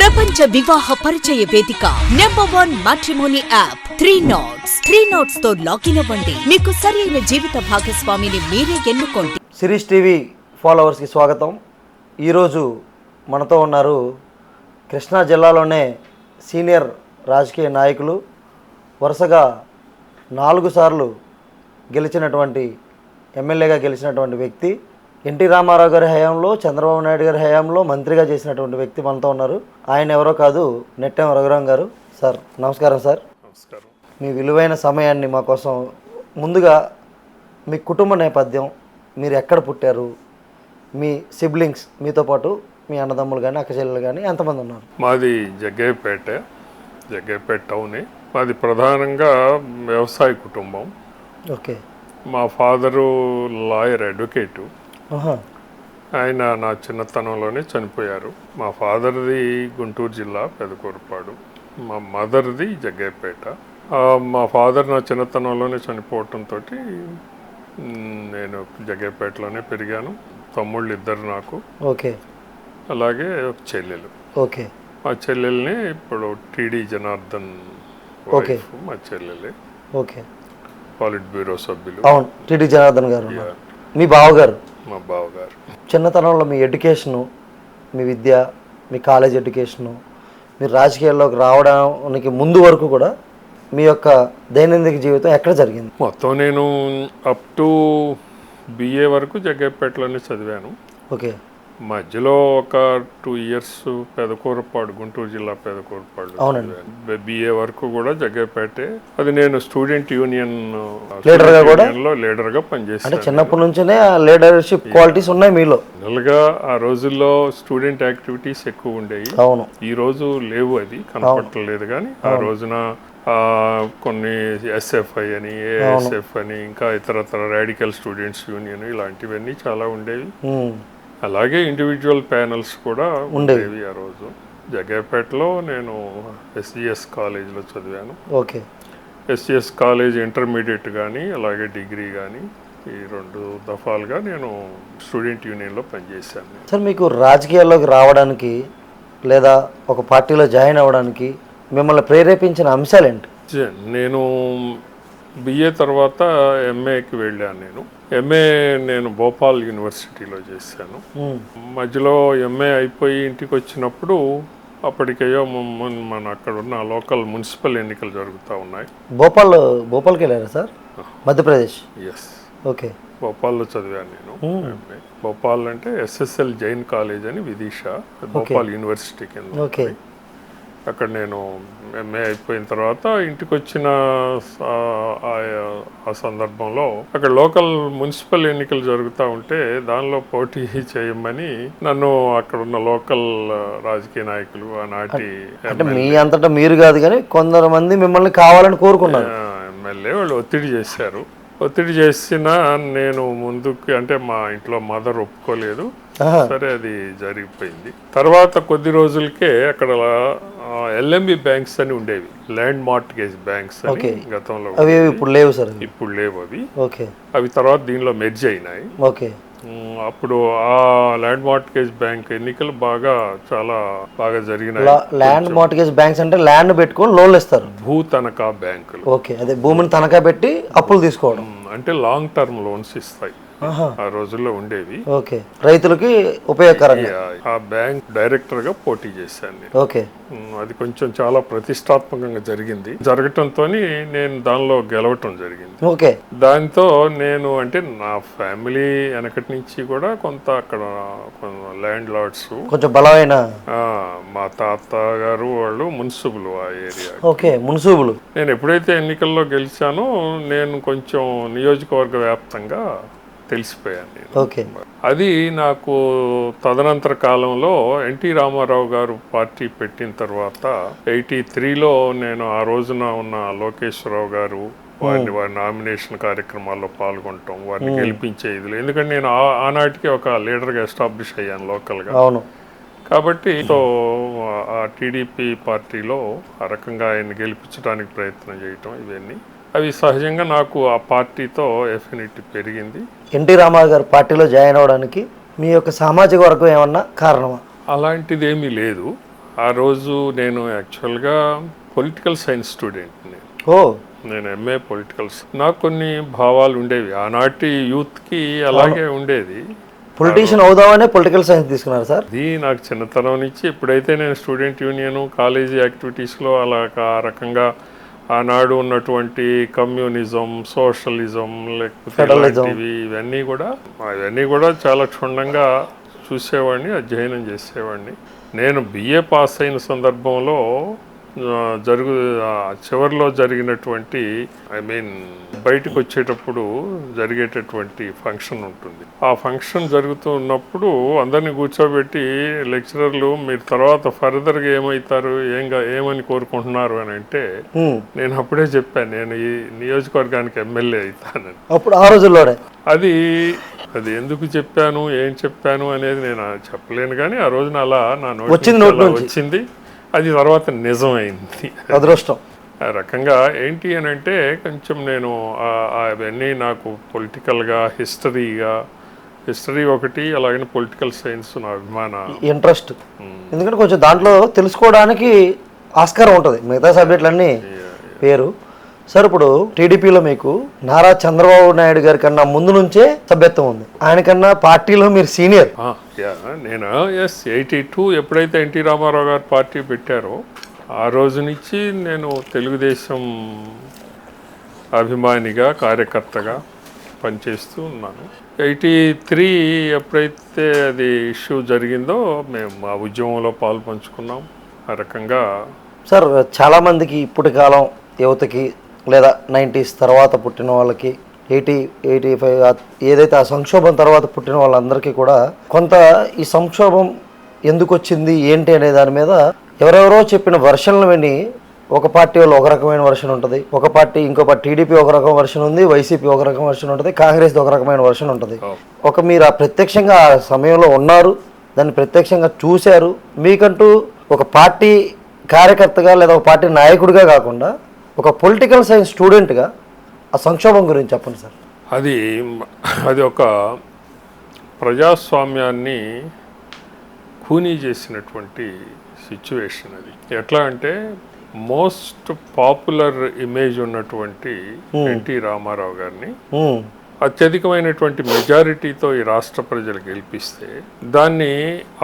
ప్రపంచ వివాహ పరిచయ వేదిక #1 మ్యాట్రిమోనీ యాప్ 3 Knots తో లాగిన్ అవ్వండి. మీకు సరైన జీవిత భాగస్వామిని మీరే ఎన్నుకోండి. సిరీస్ టీవీ ఫాలోవర్స్కి స్వాగతం. ఈరోజు మనతో ఉన్నారు కృష్ణా జిల్లాలోనే సీనియర్ రాజకీయ నాయకులు, వరుసగా 4 సార్లు గెలిచినటువంటి ఎమ్మెల్యేగా గెలిచినటువంటి వ్యక్తి, ఎన్టీ రామారావు గారి హయాంలో, చంద్రబాబు నాయుడు గారి హయాంలో మంత్రిగా చేసినటువంటి వ్యక్తి మనతో ఉన్నారు. ఆయన ఎవరో కాదు, నెట్టెం రఘురాం గారు. సార్ నమస్కారం. సార్ నమస్కారం. మీ విలువైన సమయాన్ని మా కోసం, ముందుగా మీ కుటుంబ నేపథ్యం, మీరు ఎక్కడ పుట్టారు, మీ సిబ్లింగ్స్, మీతో పాటు మీ అన్నదమ్ములు కానీ అక్క చెల్లెలు కానీ ఎంతమంది ఉన్నారు? మాది జగ్గయ్యపేట టౌనే. మాది ప్రధానంగా వ్యవసాయ కుటుంబం. ఓకే. మా ఫాదరు లాయర్, అడ్వకేటు. ఆహా. ఆయన నా చిన్నతనంలోనే చనిపోయారు. మా ఫాదర్ది గుంటూరు జిల్లా పెదకూరుపాడు, మా మదర్ది జగ్గయ్యపేట. మా ఫాదర్ నా చిన్నతనంలోనే చనిపోవటంతో నేను జగ్గయ్యపేటలోనే పెరిగాను. తమ్ముళ్ళు 2 నాకు. ఓకే. అలాగే ఒక చెల్లెలు. ఓకే. మా చెల్లెల్ని ఇప్పుడు టీడీ జనార్దన్ ఓకే. మా చెల్లెలే. ఓకే. పాలిట్ బ్యూరో సభ్యులు. అవును, టీడీ జనార్దన్ గారు. మీ బావగారు? మా బావగారు. చిన్నతనంలో మీ ఎడ్యుకేషను, మీ విద్య, మీ కాలేజ్ ఎడ్యుకేషను, మీరు రాజకీయాల్లోకి రావడానికి ముందు వరకు కూడా మీ యొక్క దైనందిక జీవితం ఎక్కడ జరిగింది? మొత్తం నేను అప్ టు BA వరకు జగ్గయ్యపేటలోనే చదివాను. ఓకే. మధ్యలో ఒక 2 ఇయర్స్ పెదకూరుపాడు, గుంటూరు జిల్లా పెదకూరుపాడు. అవునండి. BA వరకు కూడా జగ్గయ్యపేటే. అది నేను స్టూడెంట్ యూనియన్ లీడర్గా పనిచేసాను. అంటే చిన్నప్పటి నుంచినే లీడర్షిప్ క్వాలిటీస్ ఉన్నాయి మీలో? జనరల్గా ఆ రోజుల్లో స్టూడెంట్ యాక్టివిటీస్ ఎక్కువ ఉండేవి. అవును. ఈ రోజు లేవు, అది కనపడలేదు. కానీ ఆ రోజున కొన్ని SFI అని, ASF అని, ఇంకా ఇతరతర రాడికల్ స్టూడెంట్స్ యూనియన్, ఇలాంటివన్నీ చాలా ఉండేవి. అలాగే ఇండివిజువల్ ప్యానల్స్ కూడా ఉండేవి ఆ రోజు. జగ్గయ్యపేటలో నేను SGS కాలేజ్లో చదివాను. ఓకే. SGS కాలేజ్ ఇంటర్మీడియట్ కానీ, అలాగే డిగ్రీ కానీ, ఈ 2 దఫాలుగా నేను స్టూడెంట్ యూనియన్లో పనిచేశాను. సార్, మీకు రాజకీయాల్లోకి రావడానికి లేదా ఒక పార్టీలో జాయిన్ అవ్వడానికి మిమ్మల్ని ప్రేరేపించిన అంశాలు ఏంటి? నేను BA తర్వాత MAకి వెళ్ళాను. నేను భోపాల్ యూనివర్సిటీలో చేశాను. మధ్యలో MA అయిపోయి ఇంటికి వచ్చినప్పుడు అప్పటికేయో మన అక్కడ ఉన్న లోకల్ మున్సిపల్ ఎన్నికలు జరుగుతూ ఉన్నాయి. భోపాల్కి వెళ్ళారా సార్? మధ్యప్రదేశ్. ఎస్. ఓకే. భోపాల్లో చదివాను నేను. MA భోపాల్ అంటే SSL జైన్ కాలేజ్ అని విదిషా, భోపాల్ యూనివర్సిటీ కింద. ఓకే. అక్కడ నేను MA అయిపోయిన తర్వాత ఇంటికి వచ్చిన ఆ సందర్భంలో అక్కడ లోకల్ మున్సిపల్ ఎన్నికలు జరుగుతూ ఉంటే దానిలో పోటీ చేయమని నన్ను అక్కడ ఉన్న లోకల్ రాజకీయ నాయకులు, ఆనాటి మీ అంతటా మీరు కాదు కానీ కొందరు మంది మిమ్మల్ని కావాలని కోరుకున్నారు, ఎమ్మెల్యే వాళ్ళు ఒత్తిడి చేశారు. ఒత్తిడి చేసిన నేను ముందుకు, అంటే మా ఇంట్లో మదర్ ఒప్పుకోలేదు. సరే, అది జరిగిపోయింది. తర్వాత కొద్ది రోజులకే అక్కడ LMB బ్యాంక్స్ అని ఉండేవి, ల్యాండ్ మార్ట్గేజ్ బ్యాంక్స్ అని గతంలో. ఇప్పుడు లేవు సార్? ఇప్పుడు లేవు అవి. ఓకే. అవి తర్వాత దీనిలో మెర్జ్ అయినాయి. ఓకే. అప్పుడు ఆ ల్యాండ్ మార్ట్గేజ్ బ్యాంక్ ఎన్నికలు చాలా బాగా జరిగినాయి. ల్యాండ్ మార్ట్గేజ్ బ్యాంక్స్ అంటే ల్యాండ్ పెట్టుకొని లోన్లు ఇస్తారు, భూ తనఖా బ్యాంకులు. ఓకే. అదే భూమిని తనఖా పెట్టి అప్పులు తీసుకోవడం, అంటే లాంగ్ టర్మ్ లోన్స్ ఇస్తాయి. ఆ రోజుల్లో ఉండేవి. ఓకే. రైతులకి ఉపయోగకరంగా. ఆ బ్యాంక్ డైరెక్టర్ గా పోటీ చేశాను నేను. ఓకే. అది కొంచెం చాలా ప్రతిష్టాత్మకంగా జరిగింది. జరగటంతో నేను దానిలో గెలవటం జరిగింది. ఓకే. దాంతో నేను, అంటే నా ఫ్యామిలీ వెనకటి నుంచి కూడా కొంత అక్కడ ల్యాండ్ లార్డ్స్, కొంచెం బలమైన, మా తాత గారు వాళ్ళు మున్సిపల్ ఆ ఏరియా. ఓకే. మున్సిపల్. నేను ఎప్పుడైతే ఎన్నికల్లో గెలిచానో నేను కొంచెం నియోజకవర్గ వ్యాప్తంగా తెలిసిపోయాను నేను. ఓకే. అది నాకు తదనంతర కాలంలో ఎన్టీ రామారావు గారు పార్టీ పెట్టిన తర్వాత 83లో నేను ఆ రోజున ఉన్న లోకేశ్వరరావు గారు వారి నామినేషన్ కార్యక్రమాల్లో పాల్గొనటం, వారిని గెలిపించే ఇదిలో, ఎందుకంటే నేను ఆనాటికి ఒక లీడర్గా ఎస్టాబ్లిష్ అయ్యాను లోకల్గా. అవును. కాబట్టి ఆ TDP పార్టీలో ఆ రకంగా ఆయన్ని గెలిపించడానికి ప్రయత్నం చేయటం, ఇవన్నీ అవి సహజంగా నాకు ఆ పార్టీతో ఎఫినిటీ పెరిగింది. ఎన్టీ రామారావు గారు పార్టీలో జాయిన్ అవ్వడానికి మీ యొక్క సామాజిక వర్గం ఏమన్నా కారణమా? అలాంటిది ఏమీ లేదు. ఆ రోజు నేను యాక్చువల్గా పొలిటికల్ సైన్స్ స్టూడెంట్ని. ఓ నేను ఎంఏ పొలిటికల్స్. నాకు కొన్ని భావాలు ఉండేవి ఆనాటి యూత్కి, అలాగే ఉండేది. పొలిటీషియన్ అవుదామనే పొలిటికల్ సైన్స్ తీసుకున్నారు సార్? అది నాకు చిన్నతనం నుంచి, ఎప్పుడైతే నేను స్టూడెంట్ యూనియన్ కాలేజీ యాక్టివిటీస్లో అలా ఆ రకంగా ఆనాడు ఉన్నటువంటి కమ్యూనిజం, సోషలిజం, లేకపోతే ఇవన్నీ కూడా చాలా క్షుణ్ణంగా చూసేవాడిని, అధ్యయనం చేసేవాడిని. నేను బిఏ పాస్ అయిన సందర్భంలో చివరిలో జరిగినటువంటి బయటకు వచ్చేటప్పుడు జరిగేటటువంటి ఫంక్షన్ ఉంటుంది. ఆ ఫంక్షన్ జరుగుతూ ఉన్నప్పుడు అందరినీ కూర్చోబెట్టి లెక్చరర్లు మీరు తర్వాత ఫర్దర్గా ఏమవుతారు, ఏమని కోరుకుంటున్నారు అని అంటే, నేను అప్పుడే చెప్పాను నేను ఈ నియోజకవర్గానికి ఎమ్మెల్యే అవుతానని. అప్పుడు ఆ రోజుల్లోనే అది ఎందుకు చెప్పాను, ఏం చెప్పాను అనేది నేను చెప్పలేను, కానీ ఆ రోజున అలా నా నోటి వచ్చింది. అది తర్వాత నిజమైంది. అదృష్టం. ఆ రకంగా ఏంటి అని అంటే, కొంచెం నేను అవన్నీ నాకు పొలిటికల్గా హిస్టరీ ఒకటి, అలాగే పొలిటికల్ సైన్స్ నా అభిమాన ఇంట్రెస్ట్. ఎందుకంటే కొంచెం దాంట్లో తెలుసుకోవడానికి ఆస్కారం ఉంటుంది, మిగతా సబ్జెక్టులన్నీ పేరు. సార్ ఇప్పుడు టీడీపీలో మీకు నారా చంద్రబాబు నాయుడు గారి కన్నా ముందు నుంచే సభ్యత్వం ఉంది, ఆయనకన్నా పార్టీలో మీరు సీనియర్. నేను 82 ఎప్పుడైతే ఎన్టీ రామారావు గారు పార్టీ పెట్టారో ఆ రోజు నుంచి నేను తెలుగుదేశం అభిమానిగా, కార్యకర్తగా పనిచేస్తూ ఉన్నాను. 83 ఎప్పుడైతే అది ఇష్యూ జరిగిందో మేము ఆ ఉద్యమంలో పాలు పంచుకున్నాం. ఆ రకంగా సార్ చాలామందికి ఇప్పటి కాలం యువతకి లేదా 90s తర్వాత పుట్టిన వాళ్ళకి 85 ఏదైతే ఆ సంక్షోభం తర్వాత పుట్టిన వాళ్ళందరికీ కూడా కొంత ఈ సంక్షోభం ఎందుకు వచ్చింది ఏంటి అనే దాని మీద ఎవరెవరో చెప్పిన వర్షన్లు విని, ఒక పార్టీ వాళ్ళు ఒక రకమైన వర్షన్ ఉంటుంది, ఒక పార్టీ ఇంకో పార్టీ టీడీపీ ఒక రకం వర్షన్ ఉంది, వైసీపీ ఒక రకం వర్షన్ ఉంటుంది, కాంగ్రెస్ ఒక రకమైన వర్షన్ ఉంటుంది. మీరు ఆ ప్రత్యక్షంగా ఆ సమయంలో ఉన్నారు, దాన్ని ప్రత్యక్షంగా చూశారు. మీకంటూ ఒక పార్టీ కార్యకర్తగా లేదా ఒక పార్టీ నాయకుడిగా కాకుండా ఒక పొలిటికల్ సైన్స్ స్టూడెంట్గా ఆ సంక్షోభం గురించి చెప్పండి సార్. అది ఒక ప్రజాస్వామ్యాన్ని ఖూనీ చేసినటువంటి సిచ్యువేషన్. అది ఎట్లా అంటే, మోస్ట్ పాపులర్ ఇమేజ్ ఉన్నటువంటి ఎన్టీ రామారావు గారిని అత్యధికమైనటువంటి మెజారిటీతో ఈ రాష్ట్ర ప్రజలు గెలిపిస్తే దాన్ని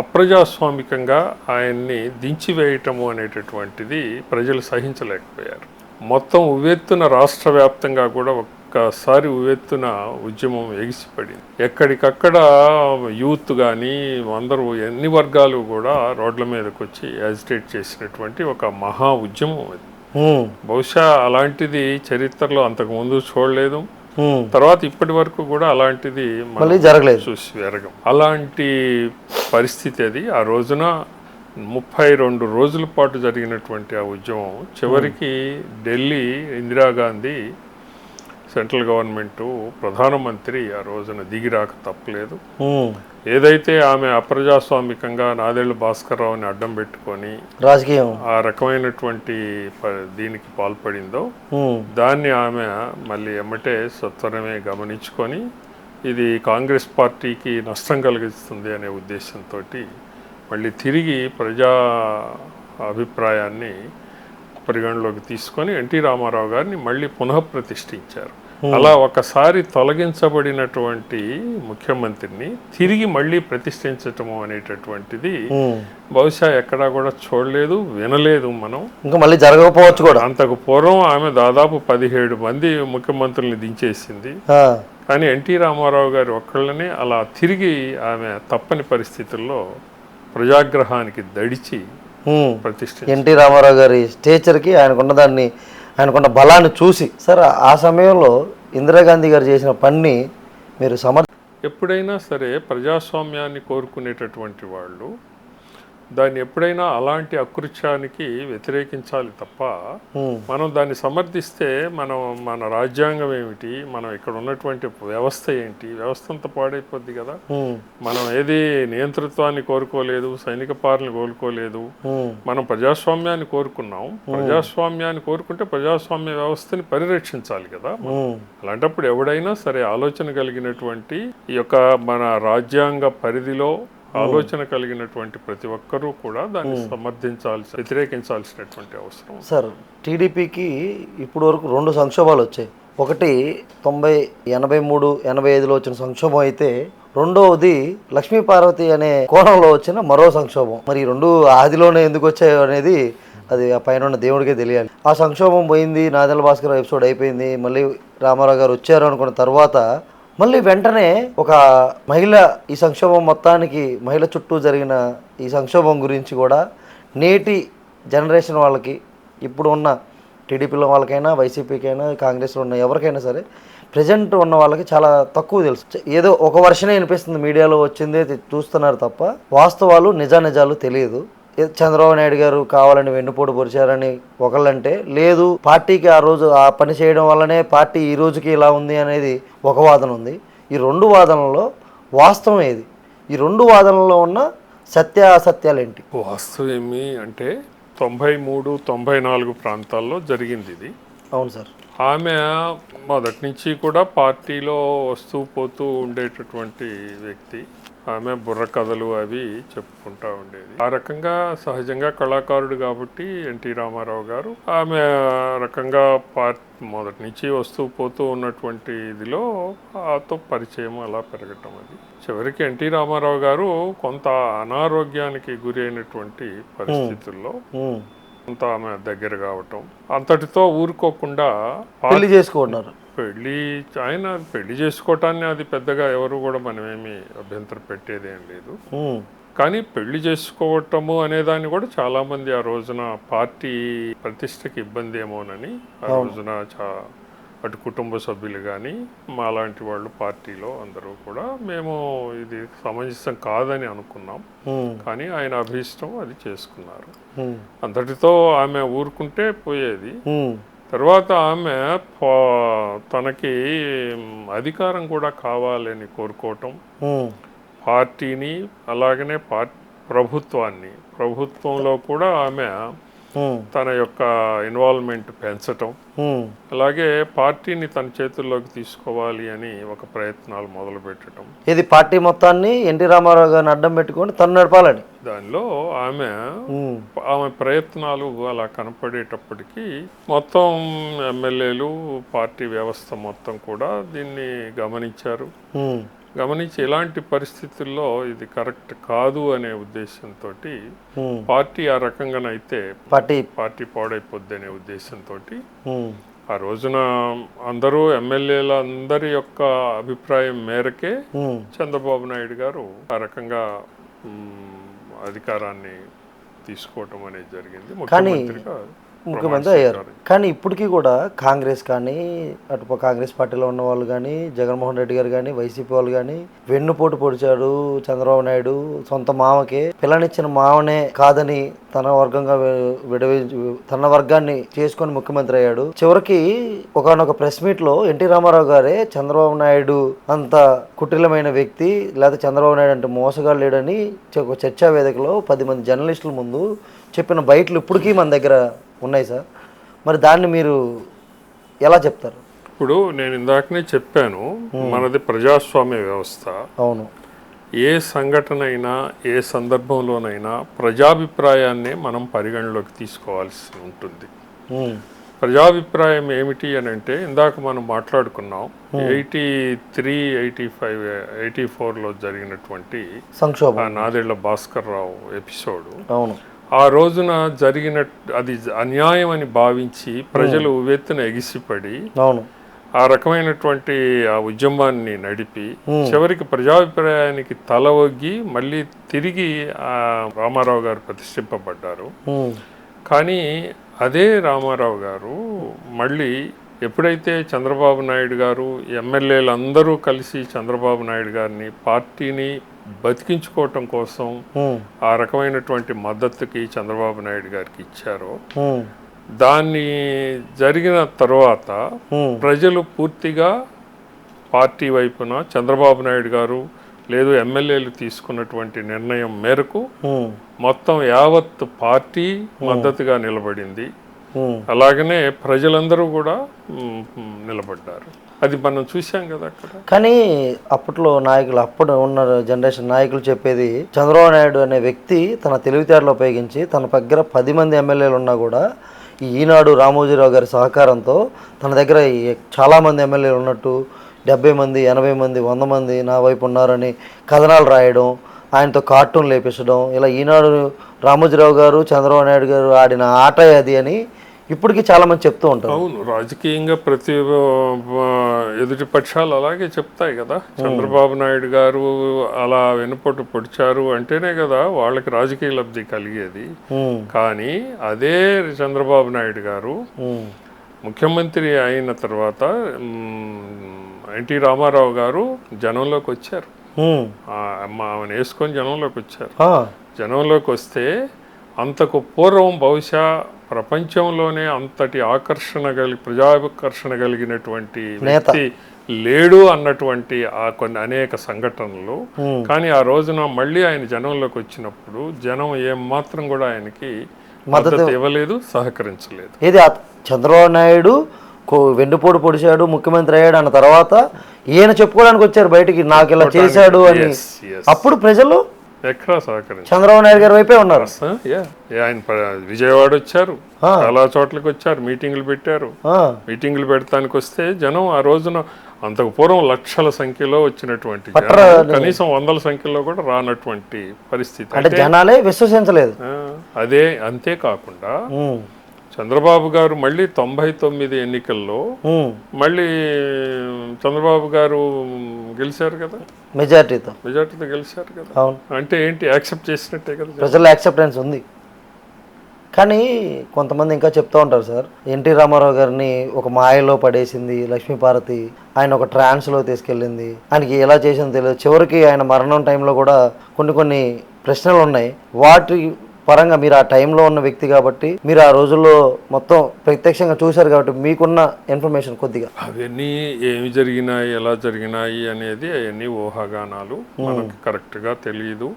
అప్రజాస్వామికంగా ఆయన్ని దించివేయటము అనేటటువంటిది ప్రజలు సహించలేకపోయారు. మొత్తం ఉవ్వెత్తున రాష్ట్ర వ్యాప్తంగా కూడా ఒక్కసారి ఉవ్వెత్తున ఉద్యమం ఎగిసిపడింది. ఎక్కడికక్కడ యూత్ కానీ అందరూ ఎన్ని వర్గాలు కూడా రోడ్ల మీదకి వచ్చి యాజిటేట్ చేసినటువంటి ఒక మహా ఉద్యమం అది. బహుశా అలాంటిది చరిత్రలో అంతకుముందు చూడలేదు, తర్వాత ఇప్పటి వరకు కూడా అలాంటిది జరగలేదు, చూసి వెరగం. అలాంటి పరిస్థితి అది. ఆ రోజున 32 రోజుల పాటు జరిగినటువంటి ఆ ఉద్యమం చివరికి ఢిల్లీ ఇందిరాగాంధీ సెంట్రల్ గవర్నమెంటు ప్రధానమంత్రి ఆ రోజున దిగిరాక తప్పలేదు. ఏదైతే ఆమె అప్రజాస్వామికంగా నాదెళ్ల భాస్కర్ రావుని అడ్డం పెట్టుకొని రాజకీయం ఆ రకమైనటువంటి దీనికి పాల్పడిందో దాన్ని ఆమె మళ్ళీ ఎమ్మటే సత్వరమే గమనించుకొని ఇది కాంగ్రెస్ పార్టీకి నష్టం కలిగిస్తుంది అనే ఉద్దేశంతో మళ్ళీ తిరిగి ప్రజా అభిప్రాయాన్ని పరిగణలోకి తీసుకొని ఎన్టీ రామారావు గారిని మళ్ళీ పునఃప్రతిష్ఠించారు. అలా ఒకసారి తొలగించబడినటువంటి ముఖ్యమంత్రిని తిరిగి మళ్ళీ ప్రతిష్ఠించటము అనేటటువంటిది బహుశా ఎక్కడా కూడా చూడలేదు, వినలేదు మనం. ఇంకా మళ్ళీ జరగకపోవచ్చు కూడా. అంతకు పూర్వం ఆమె దాదాపు 17 మంది ముఖ్యమంత్రుల్ని దించేసింది, కానీ ఎన్టీ రామారావు గారి ఒక్కళ్ళని అలా తిరిగి ఆమె తప్పని పరిస్థితుల్లో ప్రజాగ్రహానికి దడిచి ప్రతిష్ఠ. ఎన్టీ రామారావు గారి స్టేచర్కి ఆయనకున్న బలాన్ని చూసి సార్ ఆ సమయంలో ఇందిరాగాంధీ గారు చేసిన పని మీరు ఎప్పుడైనా సరే ప్రజాస్వామ్యాన్ని కోరుకునేటటువంటి వాళ్ళు దాన్ని ఎప్పుడైనా అలాంటి అకృత్యానికి వ్యతిరేకించాలి తప్ప మనం దాన్ని సమర్థిస్తే మన రాజ్యాంగం ఏమిటి, మనం ఇక్కడ ఉన్నటువంటి వ్యవస్థ ఏంటి, వ్యవస్థ అంతా పాడైపోద్ది కదా. మనం ఏది నియంతృత్వాన్ని కోరుకోలేదు, సైనిక పాలన కోరుకోలేదు, మనం ప్రజాస్వామ్యాన్ని కోరుకున్నాం. ప్రజాస్వామ్యాన్ని కోరుకుంటే ప్రజాస్వామ్య వ్యవస్థని పరిరక్షించాలి కదా. అలాంటప్పుడు ఎవడైనా సరే ఆలోచన కలిగినటువంటి ఈ యొక్క మన రాజ్యాంగ పరిధిలో ఆలోచన కలిగినటువంటి ప్రతి ఒక్కరూ కూడా దాన్ని వ్యతిరేకించాల్సినటువంటి అవసరం. సార్, టీడీపీకి ఇప్పుడు వరకు 2 సంక్షోభాలు వచ్చాయి. ఒకటి 90, 83, 85లో వచ్చిన సంక్షోభం అయితే, రెండవది లక్ష్మీపార్వతి అనే కోణంలో వచ్చిన మరో సంక్షోభం. మరి ఈ 2 ఆదిలోనే ఎందుకు వచ్చాయో అనేది అది ఆ పైన ఉన్న దేవుడికే తెలియాలి. ఆ సంక్షోభం పోయింది, నాదెళ్ల భాస్కర్ ఎపిసోడ్ అయిపోయింది, మళ్ళీ రామారావు గారు వచ్చారు అనుకున్న తర్వాత మళ్ళీ వెంటనే ఒక మహిళ, ఈ సంక్షోభం మొత్తానికి మహిళ చుట్టూ జరిగిన ఈ సంక్షోభం గురించి కూడా నేటి జనరేషన్ వాళ్ళకి, ఇప్పుడు ఉన్న టీడీపీలో వాళ్ళకైనా, వైసీపీకైనా, కాంగ్రెస్లో ఉన్న ఎవరికైనా సరే, ప్రజెంట్ ఉన్న వాళ్ళకి చాలా తక్కువ తెలుసు. ఏదో ఒక వర్షనే వినిపిస్తుంది, మీడియాలో వచ్చిందే చూస్తున్నారు తప్ప వాస్తవాలు నిజాలు తెలియదు. చంద్రబాబు నాయుడు గారు కావాలని వెన్నుపోటు పొడిచారని ఒకళ్ళంటే, లేదు పార్టీకి ఆ రోజు ఆ పని చేయడం వల్లనే పార్టీ ఈ రోజుకి ఇలా ఉంది అనేది ఒక వాదన ఉంది. ఈ 2 వాదనల్లో వాస్తవం ఏది? ఈ 2 వాదనల్లో ఉన్న సత్యాసత్యాలు ఏంటి? వాస్తవం ఏమి అంటే 93, 94 ప్రాంతాల్లో జరిగింది ఇది. అవును సార్. ఆమె మొదటి నుంచి కూడా పార్టీలో వస్తూ పోతూ ఉండేటటువంటి వ్యక్తి. ఆమె బుర్ర కథలు అవి చెప్పుకుంటూ ఉండేది. ఆ రకంగా సహజంగా కళాకారుడు కాబట్టి ఎన్టీ రామారావు గారు ఆమె రకంగా మొదటి నుంచి వస్తూ పోతూ ఉన్నటువంటి ఇదిలో ఆతో పరిచయం అలా పెరగటం. అది చివరికి ఎన్టీ రామారావు గారు కొంత అనారోగ్యానికి గురి అయినటువంటి పరిస్థితుల్లో కొంత ఆమె దగ్గర కావటం, అంతటితో ఊరుకోకుండా పెళ్లి చేసుకున్నారు. ఆయన పెళ్లి చేసుకోవటాన్ని అది పెద్దగా ఎవరు కూడా మనమేమి అభ్యంతరం పెట్టేదేం లేదు. కానీ పెళ్లి చేసుకోవటము అనేదాన్ని కూడా చాలా మంది ఆ రోజున పార్టీ ప్రతిష్టకి ఇబ్బంది ఏమోనని ఆ రోజున అటు కుటుంబ సభ్యులు కానీ మాలాంటి వాళ్ళు పార్టీలో అందరూ కూడా మేము ఇది సమంజసం కాదని అనుకున్నాం. కానీ ఆయన అభీష్టం అది చేసుకున్నారు. అంతటితో ఆమె ఊరుకుంటే పోయేది. తర్వాత ఆమె తనకి అధికారం కూడా కావాలని కోరుకోవటం, పార్టీని అలాగనే ప్రభుత్వంలో కూడా ఆమె తన యొక్క ఇన్వాల్వ్మెంట్ పెంచటం, అలాగే పార్టీని తన చేతుల్లోకి తీసుకోవాలి అని ఒక ప్రయత్నాలు మొదలు పెట్టడం. ఇది పార్టీ మొత్తాన్ని ఎన్టీ రామారావు గారిని అడ్డం పెట్టుకొని తను నడపాలని దానిలో ఆమె ప్రయత్నాలు అలా కనపడేటప్పటికీ మొత్తం ఎమ్మెల్యేలు, పార్టీ వ్యవస్థ మొత్తం కూడా దీన్ని గమనించారు. గమనించి ఇలాంటి పరిస్థితుల్లో ఇది కరెక్ట్ కాదు అనే ఉద్దేశంతో పార్టీ ఆ రకంగానైతే పార్టీ పాడైపోద్ది అనే ఉద్దేశంతో ఆ రోజున అందరూ ఎమ్మెల్యేల అందరి యొక్క అభిప్రాయం మేరకే చంద్రబాబు నాయుడు గారు ఆ రకంగా అధికారాన్ని తీసుకోవటం అనేది జరిగింది. ముఖ్యమంత్రి అయ్యారు. కానీ ఇప్పటికీ కూడా కాంగ్రెస్ కానీ, అటు కాంగ్రెస్ పార్టీలో ఉన్న వాళ్ళు కానీ, జగన్మోహన్ రెడ్డి గారు కానీ, వైసీపీ వాళ్ళు కానీ వెన్నుపోటు పొడిచాడు చంద్రబాబు నాయుడు. సొంత మామకే పిల్లనిచ్చిన మామనే కాదని తన వర్గాన్ని చేసుకొని ముఖ్యమంత్రి అయ్యాడు. చివరికి ఒకనొక ప్రెస్ మీట్ లో ఎన్టీ రామారావు గారే చంద్రబాబు నాయుడు అంత కుటిలమైన వ్యక్తి, లేదా చంద్రబాబు నాయుడు అంటే మోసగాడు లేడని ఒక చర్చా వేదికలో 10 మంది జర్నలిస్టుల ముందు చెప్పిన బయటలు ఇప్పటికీ మన దగ్గర ఉన్నాయి సార్. మరి దాన్ని మీరు ఎలా చెప్తారు? ఇప్పుడు నేను ఇందాకనే చెప్పాను, మనది ప్రజాస్వామ్య వ్యవస్థ. అవును. ఏ సంఘటన అయినా, ఏ సందర్భంలోనైనా ప్రజాభిప్రాయాన్నే మనం పరిగణలోకి తీసుకోవాల్సి ఉంటుంది. ప్రజాభిప్రాయం ఏమిటి అని అంటే, ఇందాక మనం మాట్లాడుకున్నాం 83, 85, 84లో జరిగినటువంటి సంక్షోభం, నాదెళ్ల భాస్కర్ రావు ఎపిసోడు. అవును. ఆ రోజున అది అన్యాయం అని భావించి ప్రజలు ఉవ్వెత్తున ఎగిసిపడి ఆ రకమైనటువంటి ఆ ఉద్యమాన్ని నడిపి చివరికి ప్రజాభిప్రాయానికి తల ఒగ్గి మళ్ళీ తిరిగి రామారావు గారు ప్రతిష్ఠింపబడ్డారు. కానీ అదే రామారావు గారు మళ్ళీ ఎప్పుడైతే చంద్రబాబు నాయుడు గారు, ఎమ్మెల్యేలు అందరూ కలిసి చంద్రబాబు నాయుడు గారిని, పార్టీని బతికించుకోవటం కోసం ఆ రకమైనటువంటి మద్దతుకి చంద్రబాబు నాయుడు గారికి ఇచ్చారో, దాన్ని జరిగిన తర్వాత ప్రజలు పూర్తిగా పార్టీ వైపున చంద్రబాబు నాయుడు గారు లేదు ఎమ్మెల్యేలు తీసుకున్నటువంటి నిర్ణయం మేరకు మొత్తం యావత్ పార్టీ మద్దతుగా నిలబడింది. అలాగనే ప్రజలందరూ కూడా నిలబడ్డారు. అది మనం చూసాం కదా అక్కడ. కానీ అప్పట్లో నాయకులు, అప్పుడు ఉన్న జనరేషన్ నాయకులు చెప్పేది, చంద్రబాబు నాయుడు అనే వ్యక్తి తన తెలివితేటలు ఉపయోగించి తన దగ్గర 10 మంది ఎమ్మెల్యేలు ఉన్నా కూడా ఈ ఈనాడు రామోజీరావు గారి సహకారంతో తన దగ్గర చాలామంది ఎమ్మెల్యేలు ఉన్నట్టు 70 మంది 80 మంది 100 మంది నా వైపు ఉన్నారని కథనాలు రాయడం, ఆయనతో కార్టూన్ లేపించడం, ఇలా ఈనాడు రామోజీరావు గారు చంద్రబాబు నాయుడు గారు ఆడిన ఆట అది అని ఇప్పటికీ చాలామంది చెప్తూ ఉంటారు. అవును, రాజకీయంగా ప్రతి ఎదుటి పక్షాలు అలాగే చెప్తాయి కదా. చంద్రబాబు నాయుడు గారు అలా వెనుపోటు పొడిచారు అంటేనే కదా వాళ్ళకి రాజకీయ లబ్ధి కలిగేది. కానీ అదే చంద్రబాబు నాయుడు గారు ముఖ్యమంత్రి అయిన తర్వాత ఎన్టీ రామారావు గారు జనంలోకి వచ్చారు, ఆమెను వేసుకొని జనంలోకి వచ్చారు. జనంలోకి వస్తే అంతకు పూర్వం బహుశా ప్రపంచంలోనే అంతటి ప్రజాకర్షణ కలిగినటువంటి వ్యక్తి లేడు అన్నటువంటి కొన్ని అనేక సంఘటనలు. కానీ ఆ రోజున మళ్ళీ ఆయన జనంలోకి వచ్చినప్పుడు జనం ఏం మాత్రం కూడా ఆయనకి మద్దతు ఇవ్వలేదు, సహకరించలేదు. ఇది చంద్రబాబు నాయుడు వెన్నుపోటు పొడిచాడు, ముఖ్యమంత్రి అయ్యాడు అన్న తర్వాత ఈయన చెప్పుకోవడానికి వచ్చారు బయటికి, నాకు ఇలా చేశాడు అని. అప్పుడు ప్రజలు ఎక్కడా సహకరించారు, చంద్రబాబు నాయుడు గారి వైపే ఉన్నారు. ఆయన విజయవాడ వచ్చారు, చాలా చోట్లకి వచ్చారు, మీటింగులు పెట్టారు. మీటింగులు పెడతానికి వస్తే జనం ఆ రోజున అంతకు పూర్వం లక్షల సంఖ్యలో వచ్చినటువంటి కనీసం 100ల సంఖ్యలో కూడా రానటువంటి పరిస్థితి. అంటే జనాలే విశ్వసించలేదు. అదే అంతేకాకుండా చంద్రబాబు గారు మళ్ళీ 99 ఎన్నికల్లో మళ్ళీ చంద్రబాబు గారు గెలిచారు కదా, మెజార్టీతో గెలిచారు కదా. అంటే ఏంటి, యాక్సెప్ట్ చేసినట్టే కదా, ప్రజల యాక్సెప్టెన్స్ ఉంది. కానీ కొంతమంది ఇంకా చెప్తూ ఉంటారు సార్, ఎన్టీ రామారావు గారిని ఒక మాయలో పడేసింది లక్ష్మీపార్వతి, ఆయన ఒక ట్రాన్స్లో తీసుకెళ్ళింది, ఆయనకి ఎలా చేసిందో తెలియదు. చివరికి ఆయన మరణం టైంలో కూడా కొన్ని ప్రశ్నలు ఉన్నాయి. వాటి పరంగా మీరు ఆ టైంలో ఉన్న వ్యక్తి కాబట్టి, మీరు ఆ రోజుల్లో మొత్తం ప్రత్యక్షంగా చూశారు కాబట్టి మీకున్న ఇన్ఫర్మేషన్ కొద్దిగా, అవన్నీ ఏమి జరిగినాయి, ఎలా జరిగినాయి అనేది అవన్నీ ఊహాగానాలు, మనకి కరెక్ట్గా తెలియదు.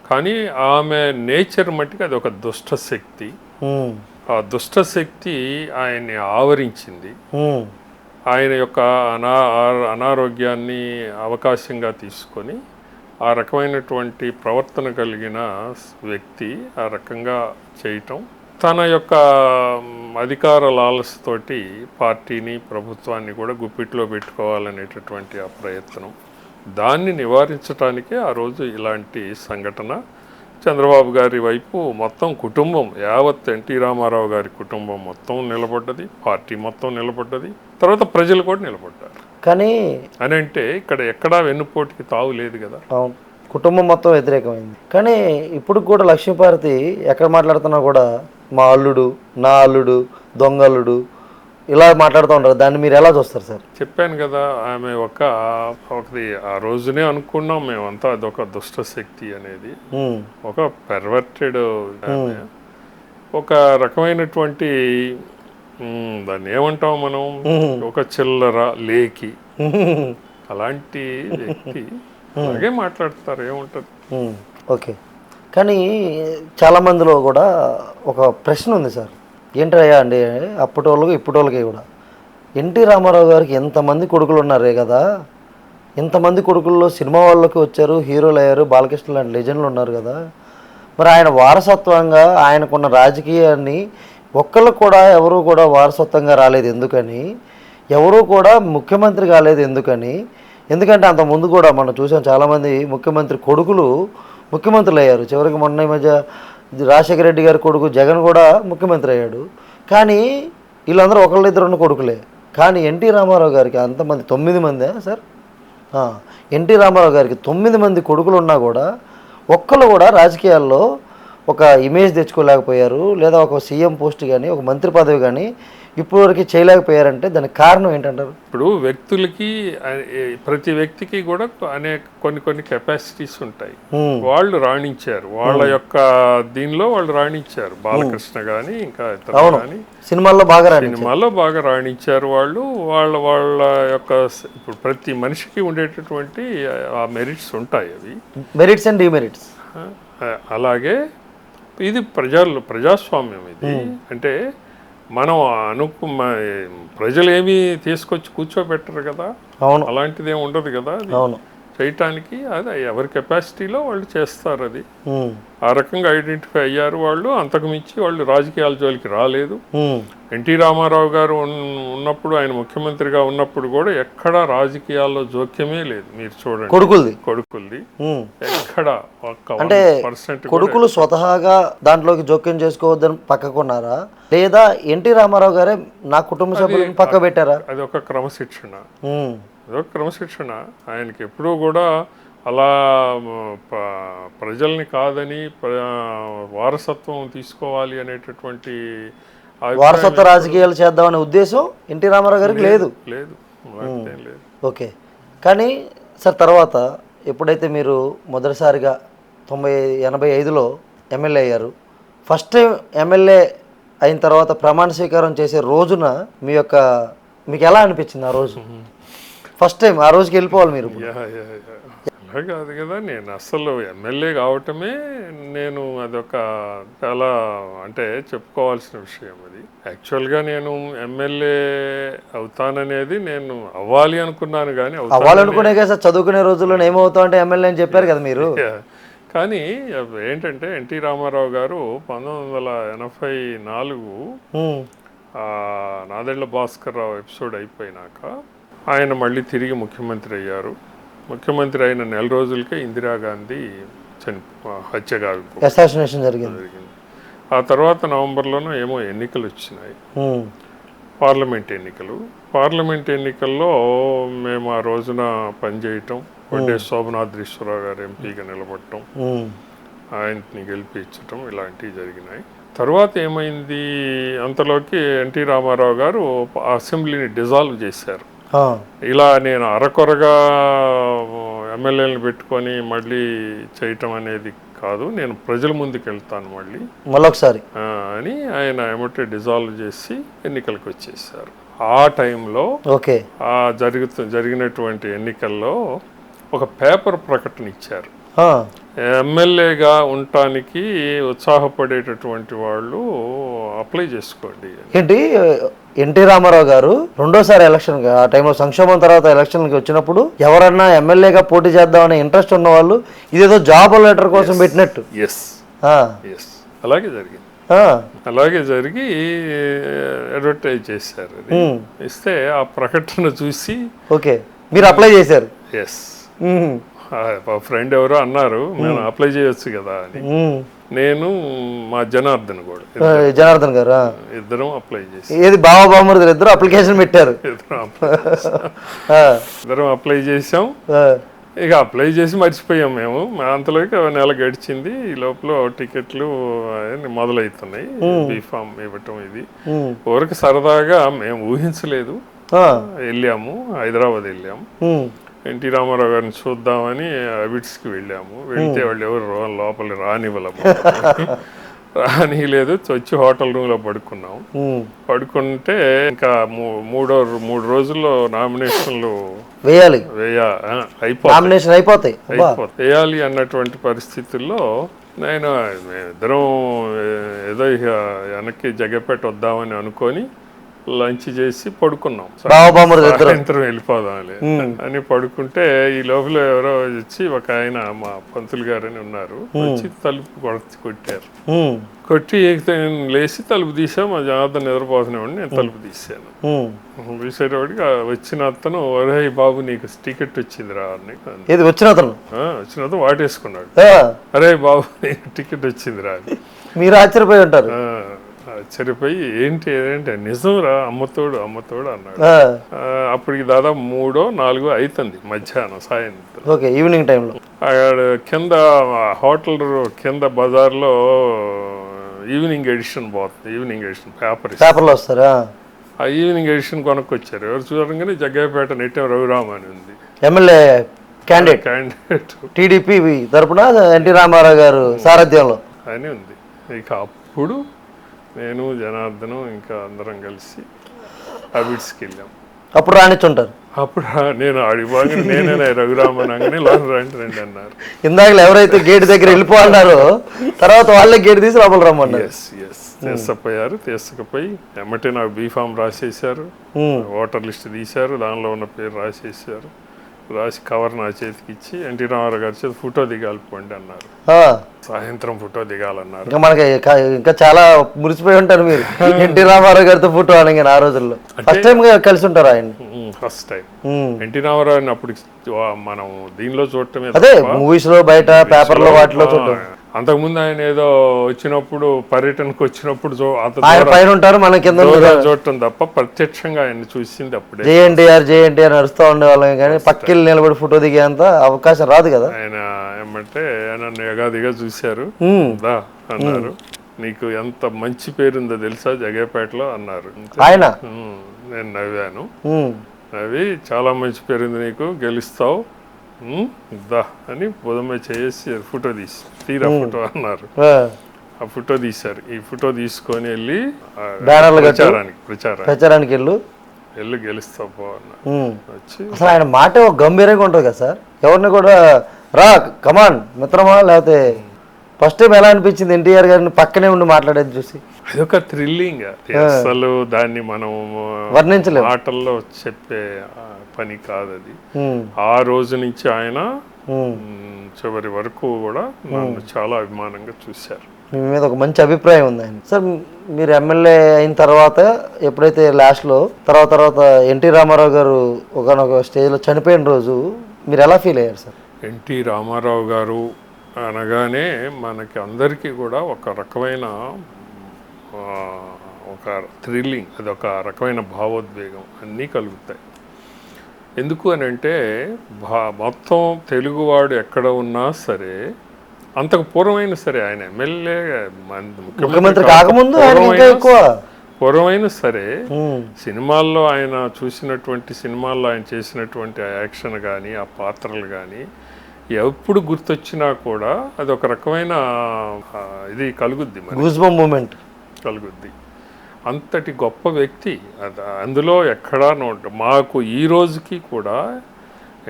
కానీ ఆమె నేచర్ మట్టికి అది ఒక దుష్ట శక్తి. ఆ దుష్ట శక్తి ఆయన్ని ఆవరించింది. ఆయన యొక్క అనారోగ్యాన్ని అవకాశంగా తీసుకొని ఆ రకమైనటువంటి ప్రవర్తన కలిగిన వ్యక్తి ఆ రకంగా చేయటం, తన యొక్క అధికార లాలసతోటి పార్టీని ప్రభుత్వాన్ని కూడా గుప్పిట్లో పెట్టుకోవాలనేటటువంటి ఆ ప్రయత్నం, దాన్ని నివారించడానికే ఆ రోజు ఇలాంటి సంఘటన. చంద్రబాబు గారి వైపు మొత్తం కుటుంబం యావత్ ఎన్టీ రామారావు గారి కుటుంబం మొత్తం నిలబడ్డది, పార్టీ మొత్తం నిలబడ్డది, తర్వాత ప్రజలు కూడా నిలబడ్డారు. కానీ అని అంటే ఇక్కడ ఎక్కడా వెన్నుపోటుకి తావు లేదు కదా. అవును, కుటుంబం మొత్తం వ్యతిరేకమైంది. కానీ ఇప్పుడు కూడా లక్ష్మీపార్వతి ఎక్కడ మాట్లాడుతున్నా కూడా మా అల్లుడు, నా అల్లుడు, దొంగ అల్లుడు ఇలా మాట్లాడుతూ ఉంటారు. దాన్ని మీరు ఎలా చూస్తారు సార్? చెప్పాను కదా, ఆమె ఒకటి ఆ రోజునే అనుకున్నాం మేమంతా, అదొక దుష్ట శక్తి అనేది, ఒక పెర్వర్టెడ్, ఒక రకమైనటువంటి దాన్ని ఏమంటాం మనం, ఒక చిల్లర లేకి అలాంటి వ్యక్తి అలాగే మాట్లాడతారు, ఏముంటుంది. ఓకే, కానీ చాలా మందిలో కూడా ఒక ప్రశ్న ఉంది సార్, ఏంటయ్యా అండి, అప్పటి వాళ్ళకి ఇప్పటి వాళ్ళకి కూడా ఎన్టీ రామారావు గారికి ఎంతమంది కొడుకులు ఉన్నారే కదా, ఇంతమంది కొడుకుల్లో సినిమా వాళ్ళకి వచ్చారు, హీరోలు అయ్యారు, బాలకృష్ణ లాంటి లెజెండ్లు ఉన్నారు కదా, మరి ఆయన వారసత్వంగా ఆయనకున్న రాజకీయాన్ని ఒక్కళ్ళు కూడా ఎవరు కూడా వారసత్వంగా రాలేదు ఎందుకని, ఎవరు కూడా ముఖ్యమంత్రి కాలేదు ఎందుకని? ఎందుకంటే అంత ముందు కూడా మనం చూసాం చాలామంది ముఖ్యమంత్రి కొడుకులు ముఖ్యమంత్రులు అయ్యారు. చివరికి మొన్న ఈ మధ్య రాజశేఖర రెడ్డి గారి కొడుకు జగన్ కూడా ముఖ్యమంత్రి అయ్యాడు. కానీ వీళ్ళందరూ ఒకళ్ళిద్దరు కొడుకులే. కానీ ఎన్టీ రామారావు గారికి అంతమంది 9 మందే సార్, ఎన్టీ రామారావు గారికి 9 మంది కొడుకులు ఉన్నా కూడా ఒక్కళ్ళు కూడా రాజకీయాల్లో ఒక ఇమేజ్ తెచ్చుకోలేకపోయారు, లేదా ఒక సీఎం పోస్ట్ కానీ ఒక మంత్రి పదవి కానీ ఇప్పటివరకు చేయలేకపోయారంటే దానికి కారణం ఏంటంటారు? ఇప్పుడు వ్యక్తులకి, ప్రతి వ్యక్తికి కూడా కొన్ని కెపాసిటీస్ ఉంటాయి. వాళ్ళు రాణించారు, వాళ్ళ యొక్క దీనిలో వాళ్ళు రాణించారు. బాలకృష్ణ కానీ ఇంకా ఇతర కానీ సినిమాల్లో బాగా రాణించారు వాళ్ళు. వాళ్ళ యొక్క ఇప్పుడు ప్రతి మనిషికి ఉండేటటువంటి ఆ మెరిట్స్ ఉంటాయి, అవి మెరిట్స్ అండ్ డిమెరిట్స్. అలాగే ఇది ప్రజాస్వామ్యం. ఇది అంటే మనం ప్రజలు ఏమీ తీసుకొచ్చి కూర్చోబెట్టరు కదా, అవును అలాంటిది ఏమి ఉండదు కదా. అది అవును చేయటానికి అది ఎవరి కెపాసిటీలో వాళ్ళు చేస్తారు. అది ఉమ్, ఆ రకంగా ఐడెంటిఫై అయ్యారు వాళ్ళు. అంతకు మించి వాళ్ళు రాజకీయాల జోలికి రాలేదు. ఉమ్, ఎన్టీ రామారావు గారు ఉన్నప్పుడు, ఆయన ముఖ్యమంత్రిగా ఉన్నప్పుడు కూడా ఎక్కడా రాజకీయాల్లో జోక్యమే లేదు. మీరు చూడండి కొడుకులది ఉమ్. ఎక్కడ ఒక్క అంటే 1% కొడుకులు స్వతహాగా దాంట్లోకి జోక్యం చేసుకోవద్దని పక్కకున్నారా, లేదా ఎన్టీ రామారావు గారే నా కుటుంబ సభ్యులను పక్క పెట్టారా? అది ఒక క్రమశిక్షణ. ఉమ్, అదొక క్రమశిక్షణ. ఆయనకి ఎప్పుడూ కూడా అలా ప్రజల్ని కాదని వారసత్వం తీసుకోవాలి అనేటటువంటి వారసత్వ రాజకీయాలు చేద్దామనే ఉద్దేశం ఎన్టీ రామారావు గారికి లేదు. లేదు అలాంటిదేం లేదు. ఓకే, కానీ సార్ తర్వాత ఎప్పుడైతే మీరు మొదటిసారిగా 85లో ఎమ్మెల్యే అయ్యారు, ఫస్ట్ టైం ఎమ్మెల్యే అయిన తర్వాత ప్రమాణ స్వీకారం చేసే రోజున మీకు ఎలా అనిపించింది ఆ రోజు? ఫస్ట్ టైం ఆ రోజుకి వెళ్ళిపోవాలి మీరు. అలా కాదు కదా, నేను అసలు ఎమ్మెల్యే కావటమే నేను అదొక చాలా అంటే చెప్పుకోవాల్సిన విషయం. అది యాక్చువల్గా నేను ఎమ్మెల్యే అవుతాననేది నేను అవ్వాలి అనుకున్నాను, కానీ అవ్వాలనుకునే కదా సార్, చదువుకునే రోజుల్లో ఏమవుతావు అంటే ఎమ్మెల్యే అని చెప్పారు కదా మీరు. కానీ ఏంటంటే ఎన్టీ రామారావు గారు 1984 నాదెళ్ల భాస్కర్ రావు ఎపిసోడ్ అయిపోయినాక ఆయన మళ్ళీ తిరిగి ముఖ్యమంత్రి అయ్యారు. ముఖ్యమంత్రి అయిన నెల రోజులకే ఇందిరాగాంధీ అసాసినేషన్ జరిగింది. ఆ తర్వాత నవంబర్లోనూ ఏమో ఎన్నికలు వచ్చినాయి, పార్లమెంట్ ఎన్నికల్లో మేము ఆ రోజున పనిచేయటం, వడ్డే శోభనాద్రీశ్వరరావు గారు ఎంపీగా నిలబడటం, ఆయన్ని గెలిపించటం, ఇలాంటివి జరిగినాయి. తర్వాత ఏమైంది, అంతలోకి ఎన్టీ రామారావు గారు అసెంబ్లీని డిజాల్వ్ చేశారు. ఇలా నేను అరకొరగా ఎమ్మెల్యేలను పెట్టుకొని మళ్ళీ చేయటం అనేది కాదు, నేను ప్రజల ముందుకు వెళ్తాను మళ్ళొకసారి అని ఆయన ఏమంటే డిజాల్వ్ చేసి ఎన్నికలకు వచ్చేసారు. ఆ టైంలో జరిగినటువంటి ఎన్నికల్లో ఒక పేపర్ ప్రకటన ఇచ్చారు. ఎమ్మెల్యేగా ఉండటానికి ఉత్సాహపడేటటువంటి వాళ్ళు అప్లై చేసుకోండి. ఏంటి, ఎన్టీ రామారావు గారు రెండోసారి ఎలక్షన్, ఆ టైంలో సంక్షోభం తర్వాత ఎలక్షన్కి వచ్చినప్పుడు ఎవరన్నా ఎమ్మెల్యేగా పోటీ చేద్దామనే ఇంట్రెస్ట్ ఉన్న వాళ్ళు ఇదేదో జాబ్ లెటర్ కోసం పెట్టినట్టు. అలాగే జరిగి అడ్వర్టైజ్ చేశారు. ఇస్తే ఆ ప్రకటన చూసి ఓకే మీరు అప్లై చేశారు. మా ఫ్రెండ్ ఎవరో అన్నారు నేను అప్లై చేయొచ్చు కదా అని. నేను మా జనార్దన్ గారు ఇద్దరం అప్లై చేసి, ఏది బావబామరుదులు ఇద్దరు అప్లికేషన్ పెట్టారు. ఇద్దరం అప్లై చేసాం. ఇక అప్లై చేసి మర్చిపోయాం మేము. అంతలోకి నెల గడిచింది. ఈ లోపల టికెట్లు మొదలవుతున్నాయి, బీఫామ్ ఇవ్వటం. ఇది ఊరికి సరదాగా మేము ఊహించలేదు. వెళ్ళాము, హైదరాబాద్ వెళ్ళాము. ఎన్టీ రామారావు గారిని చూద్దామని అబిట్స్కి వెళ్ళాము. వెళ్తే వాళ్ళు ఎవరు లోపల రానిలేదు. వచ్చి హోటల్ రూమ్లో పడుకున్నాము. పడుకుంటే ఇంకా 3 రోజుల్లో నామినేషన్లు వేయాలి అన్నటువంటి పరిస్థితుల్లో నేను ఇద్దరం ఏదో వెనక్కి జగపేట వద్దామని అనుకొని లంచ్ చేసి పడుకున్నాం. సాయంత్రం వెళ్ళిపోదాంలే అని పడుకుంటే ఈ లోపల ఎవరో వచ్చి ఒక ఆయన మా పంతులు గారని ఉన్నారు, వచ్చి తలుపు కొట్టారు. కొట్టి లేచి తలుపు తీసాం. మా జనార్దన్ నిద్రపోతున్నాడు, నేను తలుపు తీసాను. తీసేటప్పటికి వచ్చిన అతను, ఒరే బాబు నీకు టికెట్ వచ్చిందిరా అని. వచ్చిన అతను వాటేసుకున్నాడు. అరే బాబు నీకు టికెట్ వచ్చిందిరా అని. మీరు ఆశ్చర్యపోయి ఉంటారు. ఆశ్చర్యపోయి ఏంటి నిజంరా, అమ్మతోడు అన్నాడు. అప్పటికి దాదాపు 3-4 అవుతుంది మధ్యాహ్నం, సాయంత్రం, ఈవినింగ్ టైంలో. కింద హోటల్ కింద బజార్లో ఈవినింగ్ ఎడిషన్ పోతుంది. ఈవినింగ్ ఎడిషన్ పేపర్లో వస్తారా? ఆ ఈవినింగ్ ఎడిషన్ కొనుక్కొచ్చారు. ఎవరు చూడంగానే జగ్గయ్యపేట నెట్టెం రఘురామ్ అని ఉంది, ఎమ్మెల్యే క్యాండిడేట్ టీడీపీ తరపున ఎన్టీ రామారావు గారు సారథ్యంలో అని ఉంది. ఇక అప్పుడు నేను జనార్దనం ఇంకా అందరం కలిసి అబిట్స్కి వెళ్ళాం. అప్పుడు రానిచ్చుంటారు. అప్పుడు నేను అడిగిపోగా నేనే రఘురామన్ అనగానే లోన్ రండి అన్నారు. ఇందాకలు ఎవరైతే గేట్ దగ్గర వెళ్ళిపోన్నారో తర్వాత వాళ్ళే గేట్ తీసి లోపల రమ్మన్నారు. ఎస్ తీసుకుపోయారు. తీసుకుపోయి ఎమ్మటే నాకు బీఫామ్ రాసేసారు, ఓటర్ లిస్ట్ తీశారు, దానిలో ఉన్న పేరు రాసేసారు. రాసి కవర్ నా చేతికి ఇచ్చి ఎన్టీ రామారావు గారి చేతి ఫోటో దిగాలి పోండి అన్నారు. సాయంత్రం ఫోటో దిగాలన్నారు. ఇంకా మనకి ఇంకా చాలా మురిసిపోయి ఉంటారు మీరు ఎన్టీ రామారావు గారితో ఫోటో అనగా. ఆ రోజుల్లో ఫస్ట్ టైం కలిసి ఉంటారు ఆయన. ఫస్ట్ టైం ఎన్టీ రామారావు అప్పుడు మనం దీనిలో చూడటమే, అదే మూవీస్ లో బయట పేపర్ లో వాటిలో చూడటం. అంతకుముందు ఆయన ఏదో వచ్చినప్పుడు పర్యటనకు వచ్చినప్పుడు ఆయన పైన ఉంటారు, మన కింద చూడటం తప్ప ప్రత్యక్షంగా ఆయన చూసింది అప్పుడే. జేఎన్టీఆర్ నడుస్తూ ఉండేవాళ్ళం కానీ పక్కకి నిలబడి ఫోటో దిగేంత అవకాశం రాదు కదా. ఆయన ఏమంటే నన్ను ఎగాదిగా చూశారు, దా అన్నారు, నీకు ఎంత మంచి పేరుందో తెలుసా జగేపేటలో అన్నారు. ఆయన నేను నవ్వాను. నవ్వి చాలా మంచి పేరుంది నీకు, గెలుస్తావు దా అని బుధమే చేసి ఫోటో తీరా ఫోటో అన్నారు. ఆ ఫోటో తీశారు. ఈ ఫోటో తీసుకొని వెళ్ళి ప్రచారానికి వెళ్ళి గెలుస్తావు పో అన్నారు. వచ్చి అసలు ఆయన మాట ఒక గంభీరంగా ఉంటుంది కదా సార్. ఎవరిని కూడా రా కమాన్ మిత్రమా లేకపోతే ఫస్ట్ టైం ఎలా అనిపించింది ఎన్టీఆర్ గారిని పక్కనే ఉండి మాట్లాడేది చూసి? అదొక థ్రిల్లింగ్. అసలు దాన్ని మనం వర్ణించలేము, మాటల్లో చెప్పే పని కాదు అది. ఆ రోజు నుంచి ఆయన చివరి వరకు కూడా నన్ను చాలా అభిమానంగా చూశారు. మీ మీద ఒక మంచి అభిప్రాయం ఉంది ఆయన. సార్ మీరు ఎమ్మెల్యే అయిన తర్వాత ఎప్పుడైతే లాస్ట్లో తర్వాత ఎన్టీ రామారావు గారు ఒకనొక స్టేజ్లో చనిపోయిన రోజు మీరు ఎలా ఫీల్ అయ్యారు సార్? ఎన్టీ రామారావు గారు అనగానే మనకి అందరికీ కూడా ఒక రకమైన ఒక థ్రిల్లింగ్, అదొక రకమైన భావోద్వేగం అన్నీ కలుగుతాయి. ఎందుకు అని అంటే మొత్తం తెలుగువాడు ఎక్కడ ఉన్నా సరే, అంతకు పూర్వమైన సరే ఆయన ఎమ్మెల్యే ముఖ్యమంత్రి కాకముందు పూర్వమైన సరే సినిమాల్లో ఆయన చూసినటువంటి సినిమాల్లో ఆయన చేసినటువంటి ఆ యాక్షన్ కానీ ఆ పాత్రలు కానీ ఎప్పుడు గుర్తొచ్చినా కూడా అది ఒక రకమైన ఇది కలుగుద్ది, మూమెంట్ కలుగుద్ది. అంతటి గొప్ప వ్యక్తి. అందులో ఎక్కడా మాకు ఈ రోజుకి కూడా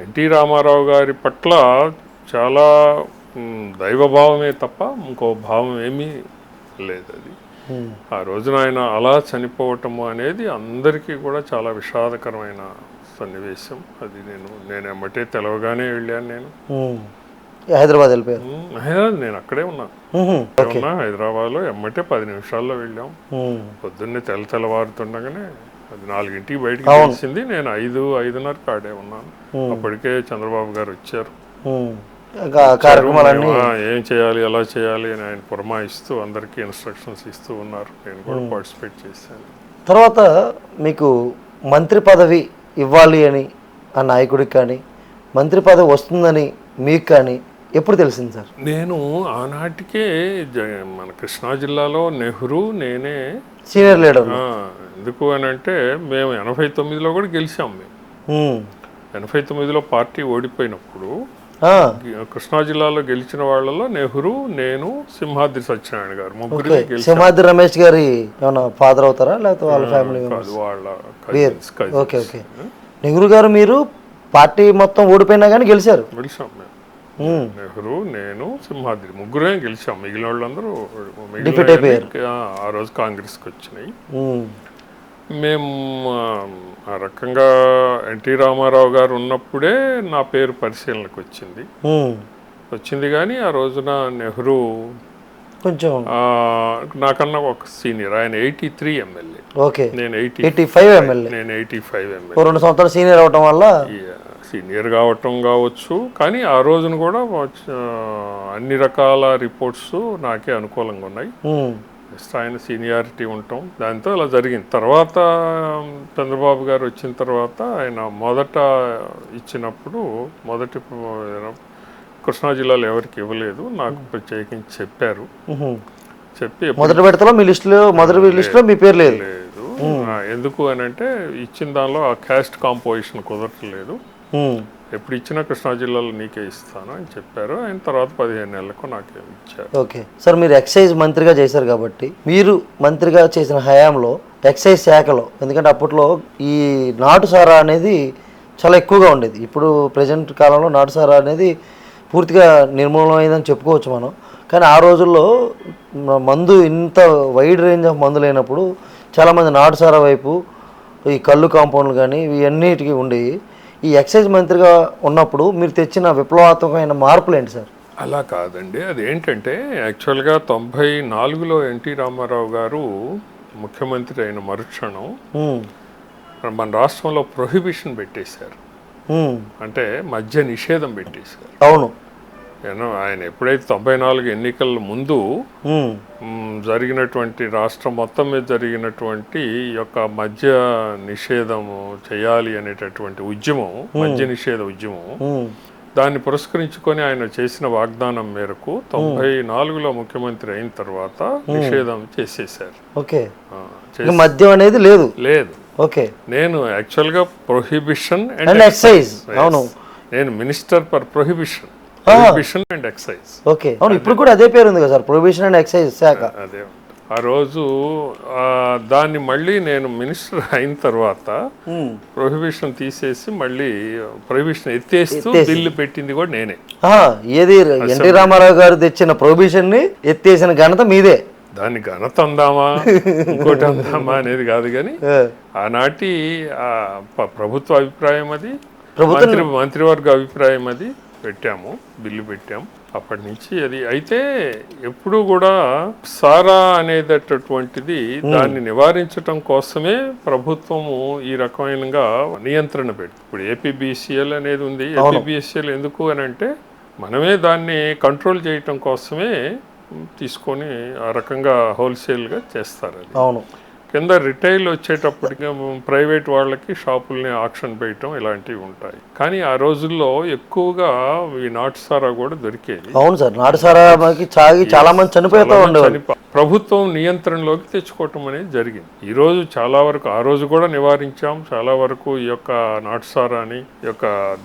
ఎన్టీ రామారావు గారి పట్ల చాలా దైవభావమే తప్ప ఇంకో భావం ఏమీ లేదు. అది ఆ రోజున ఆయన అలా చనిపోవటము అనేది అందరికీ కూడా చాలా విషాదకరమైన సన్నివేశం. అది నేను ఎమ్మటే తెలవగానే వెళ్ళాను. నేను హైదరాబాద్ వెళ్ళిపోయాను. నేను అక్కడే ఉన్నాను. హైదరాబాద్లో ఎమ్మటే 10 నిమిషాల్లో వెళ్ళాం. పొద్దున్నే తెల్లవారుతుండగానే అది 4ంటికి బయటకు తెలిసింది. నేను 5:30 ఆడే ఉన్నాను. అప్పటికే చంద్రబాబు గారు వచ్చారు. ఏం చేయాలి ఎలా చేయాలి అని ఆయన పురమాయిస్తూ అందరికీ ఇన్స్ట్రక్షన్స్ ఇస్తూ ఉన్నారు. నేను కూడా పార్టిసిపేట్ చేశాను. తర్వాత మీకు మంత్రి పదవి ఇవ్వాలి అని ఆ నాయకుడికి కానీ, మంత్రి పదవి వస్తుందని మీకు కానీ ఎప్పుడు తెలిసింది సార్? నేను ఆనాటికే మన కృష్ణా జిల్లాలో నెహ్రూ నేనే సీనియర్ లీడర్. ఎందుకు అని అంటే మేము 89లో కూడా గెలిచాం. మేము 89లో పార్టీ ఓడిపోయినప్పుడు కృష్ణా జిల్లాలో గెలిచిన వాళ్ళలో నెహ్రూ, నేను, సింహాద్రి సత్యనారాయణ గారు ముగ్గురు. సింహాద్రి రమేష్ గారి ఏమైనా ఫాదర్ అవుతారా లేకపోతే వాళ్ళ ఫ్యామిలీ? ఓకే. నెహ్రూ గారు మీరు పార్టీ మొత్తం ఓడిపోయినా కానీ గెలిచాం మేము. నెహ్రూ, నేను, సింహాద్రి ముగ్గురే గెలిచాం. మిగిలిన వాళ్ళందరూ ఆ రోజు కాంగ్రెస్కి వచ్చినాయి. మేము ఆ రకంగా ఎన్టీ రామారావు గారు ఉన్నప్పుడే నా పేరు పరిశీలనకు వచ్చింది కానీ ఆ రోజున నెహ్రూ కొంచెం నాకన్నా ఒక సీనియర్. ఆయన 83 ఎమ్మెల్యే, నేను 85 ఎమ్మెల్యే. నేను 85 ఎమ్మెల్యే. 2 సంవత్సరాలు సీనియర్ అవటం వల్ల సీనియర్ కావటం కావచ్చు. కానీ ఆ రోజున కూడా అన్ని రకాల రిపోర్ట్స్ నాకే అనుకూలంగా ఉన్నాయి. ఆయన సీనియారిటీ ఉండటం దాంతో ఇలా జరిగింది. తర్వాత చంద్రబాబు గారు వచ్చిన తర్వాత ఆయన మొదట ఇచ్చినప్పుడు కృష్ణా జిల్లాలో ఎవరికి ఇవ్వలేదు, నాకు ప్రత్యేకించి చెప్పారు. చెప్పి మొదటి విడతలో మీ లిస్టులో మీ పేరు లేదు. ఎందుకు అని అంటే ఇచ్చిన దానిలో ఆ క్యాస్ట్ కాంపోజిషన్ కుదరట్లేదు, ఎప్పుడు ఇచ్చినా కృష్ణా జిల్లాలో నీకే ఇస్తాను అని చెప్పారు. ఆయన తర్వాత 15 నెలలకు నాకేమి ఇచ్చారు. ఓకే సార్, మీరు ఎక్సైజ్ మంత్రిగా చేశారు కాబట్టి మీరు మంత్రిగా చేసిన హయాంలో ఎక్సైజ్ శాఖలో, ఎందుకంటే అప్పట్లో ఈ నాటుసారా అనేది చాలా ఎక్కువగా ఉండేది. ఇప్పుడు ప్రజెంట్ కాలంలో నాటుసారా అనేది పూర్తిగా నిర్మూలమైందని చెప్పుకోవచ్చు మనం. కానీ ఆ రోజుల్లో మందు ఇంత వైడ్ రేంజ్ ఆఫ్ మందు లేనప్పుడు చాలామంది నాటుసారా వైపు, ఈ కళ్ళు కాంపౌండ్లు కానీ ఇవన్నిటికీ ఉండేవి. ఈ ఎక్సైజ్ మంత్రిగా ఉన్నప్పుడు మీరు తెచ్చిన విప్లవాత్మకమైన మార్పులు ఏంటి సార్? అలా కాదండి, అదేంటంటే యాక్చువల్గా 94లో ఎన్టీ రామారావు గారు ముఖ్యమంత్రి అయిన మరుక్షణం మన రాష్ట్రంలో ప్రొహిబిషన్ పెట్టేశారు, అంటే మద్య నిషేధం పెట్టేశారు. అవును, ఆయన ఎప్పుడైతే 94 ఎన్నికల ముందు జరిగినటువంటి రాష్ట్రం మొత్తం మీద జరిగినటువంటి ఈ యొక్క మద్య నిషేధము చేయాలి అనేటటువంటి ఉద్యమం, మద్య నిషేధ ఉద్యమం, దాన్ని పురస్కరించుకొని ఆయన చేసిన వాగ్దానం మేరకు 94లో ముఖ్యమంత్రి అయిన తర్వాత నిషేధం చేసేసారు. ఓకే, మద్యం అనేది లేదు. లేదు. ఓకే, నేను యాక్చువల్గా ప్రొహిబిషన్ అండ్ ఎక్సైజ్, అవును, నేను minister for prohibition and excise. Okay, అవును, ఇప్పుడు కూడా అదే పేరు ఉంది కదా సార్, ప్రొహిబిషన్ అండ్ ఎక్సైజ్ శాఖ. అదే ఆ రోజు దాన్ని మళ్ళీ నేను మినిస్టర్ అయిన తర్వాత ప్రొహిబిషన్ తీసేసి మళ్ళీ ప్రొహిబిషన్ ఎత్తేస్తూ బిల్లు పెట్టింది కూడా నేనే. ఏది ఎన్టీ రామారావు గారు తెచ్చిన ప్రొహిబిషన్ ని ఎత్తేసిన ఘనత మీదే. దాన్ని ఘనత అందామా ఇంకోటి అందామా అనేది కాదు, కానీ ఆనాటి ప్రభుత్వ అభిప్రాయం అది, మంత్రివర్గ అభిప్రాయం అది, పెట్టాము, బిల్లు పెట్టాము. అప్పటి నుంచి అది అయితే ఎప్పుడు కూడా సారా అనేటటువంటిది దాన్ని నివారించటం కోసమే ప్రభుత్వము ఈ రకమైనగా నియంత్రణ పెడుతుంది. ఇప్పుడు ఏపీబీసీఎల్ అనేది ఉంది. ఏపీబీసీఎల్ ఎందుకు అని అంటే మనమే దాన్ని కంట్రోల్ చేయటం కోసమే తీసుకొని ఆ రకంగా హోల్సేల్గా చేస్తారు. అది అవును, కింద రిటైల్ వచ్చేటప్పటికి ప్రైవేట్ వాళ్ళకి షాపుల్ని ఆక్షన్ చేయటం ఇలాంటివి ఉంటాయి. కానీ ఆ రోజుల్లో ఎక్కువగా ఈ నాటుసారా కూడా దొరికేది. అవును సార్, నాటుసారాకి తాగి చాలా మంది చనిపోతూ ఉండేవారు. ప్రభుత్వం నియంత్రణలోకి తెచ్చుకోవటం అనేది జరిగింది. ఈ రోజు చాలా వరకు, ఆ రోజు కూడా నివారించాం, చాలా వరకు ఈ యొక్క నాటుసారాని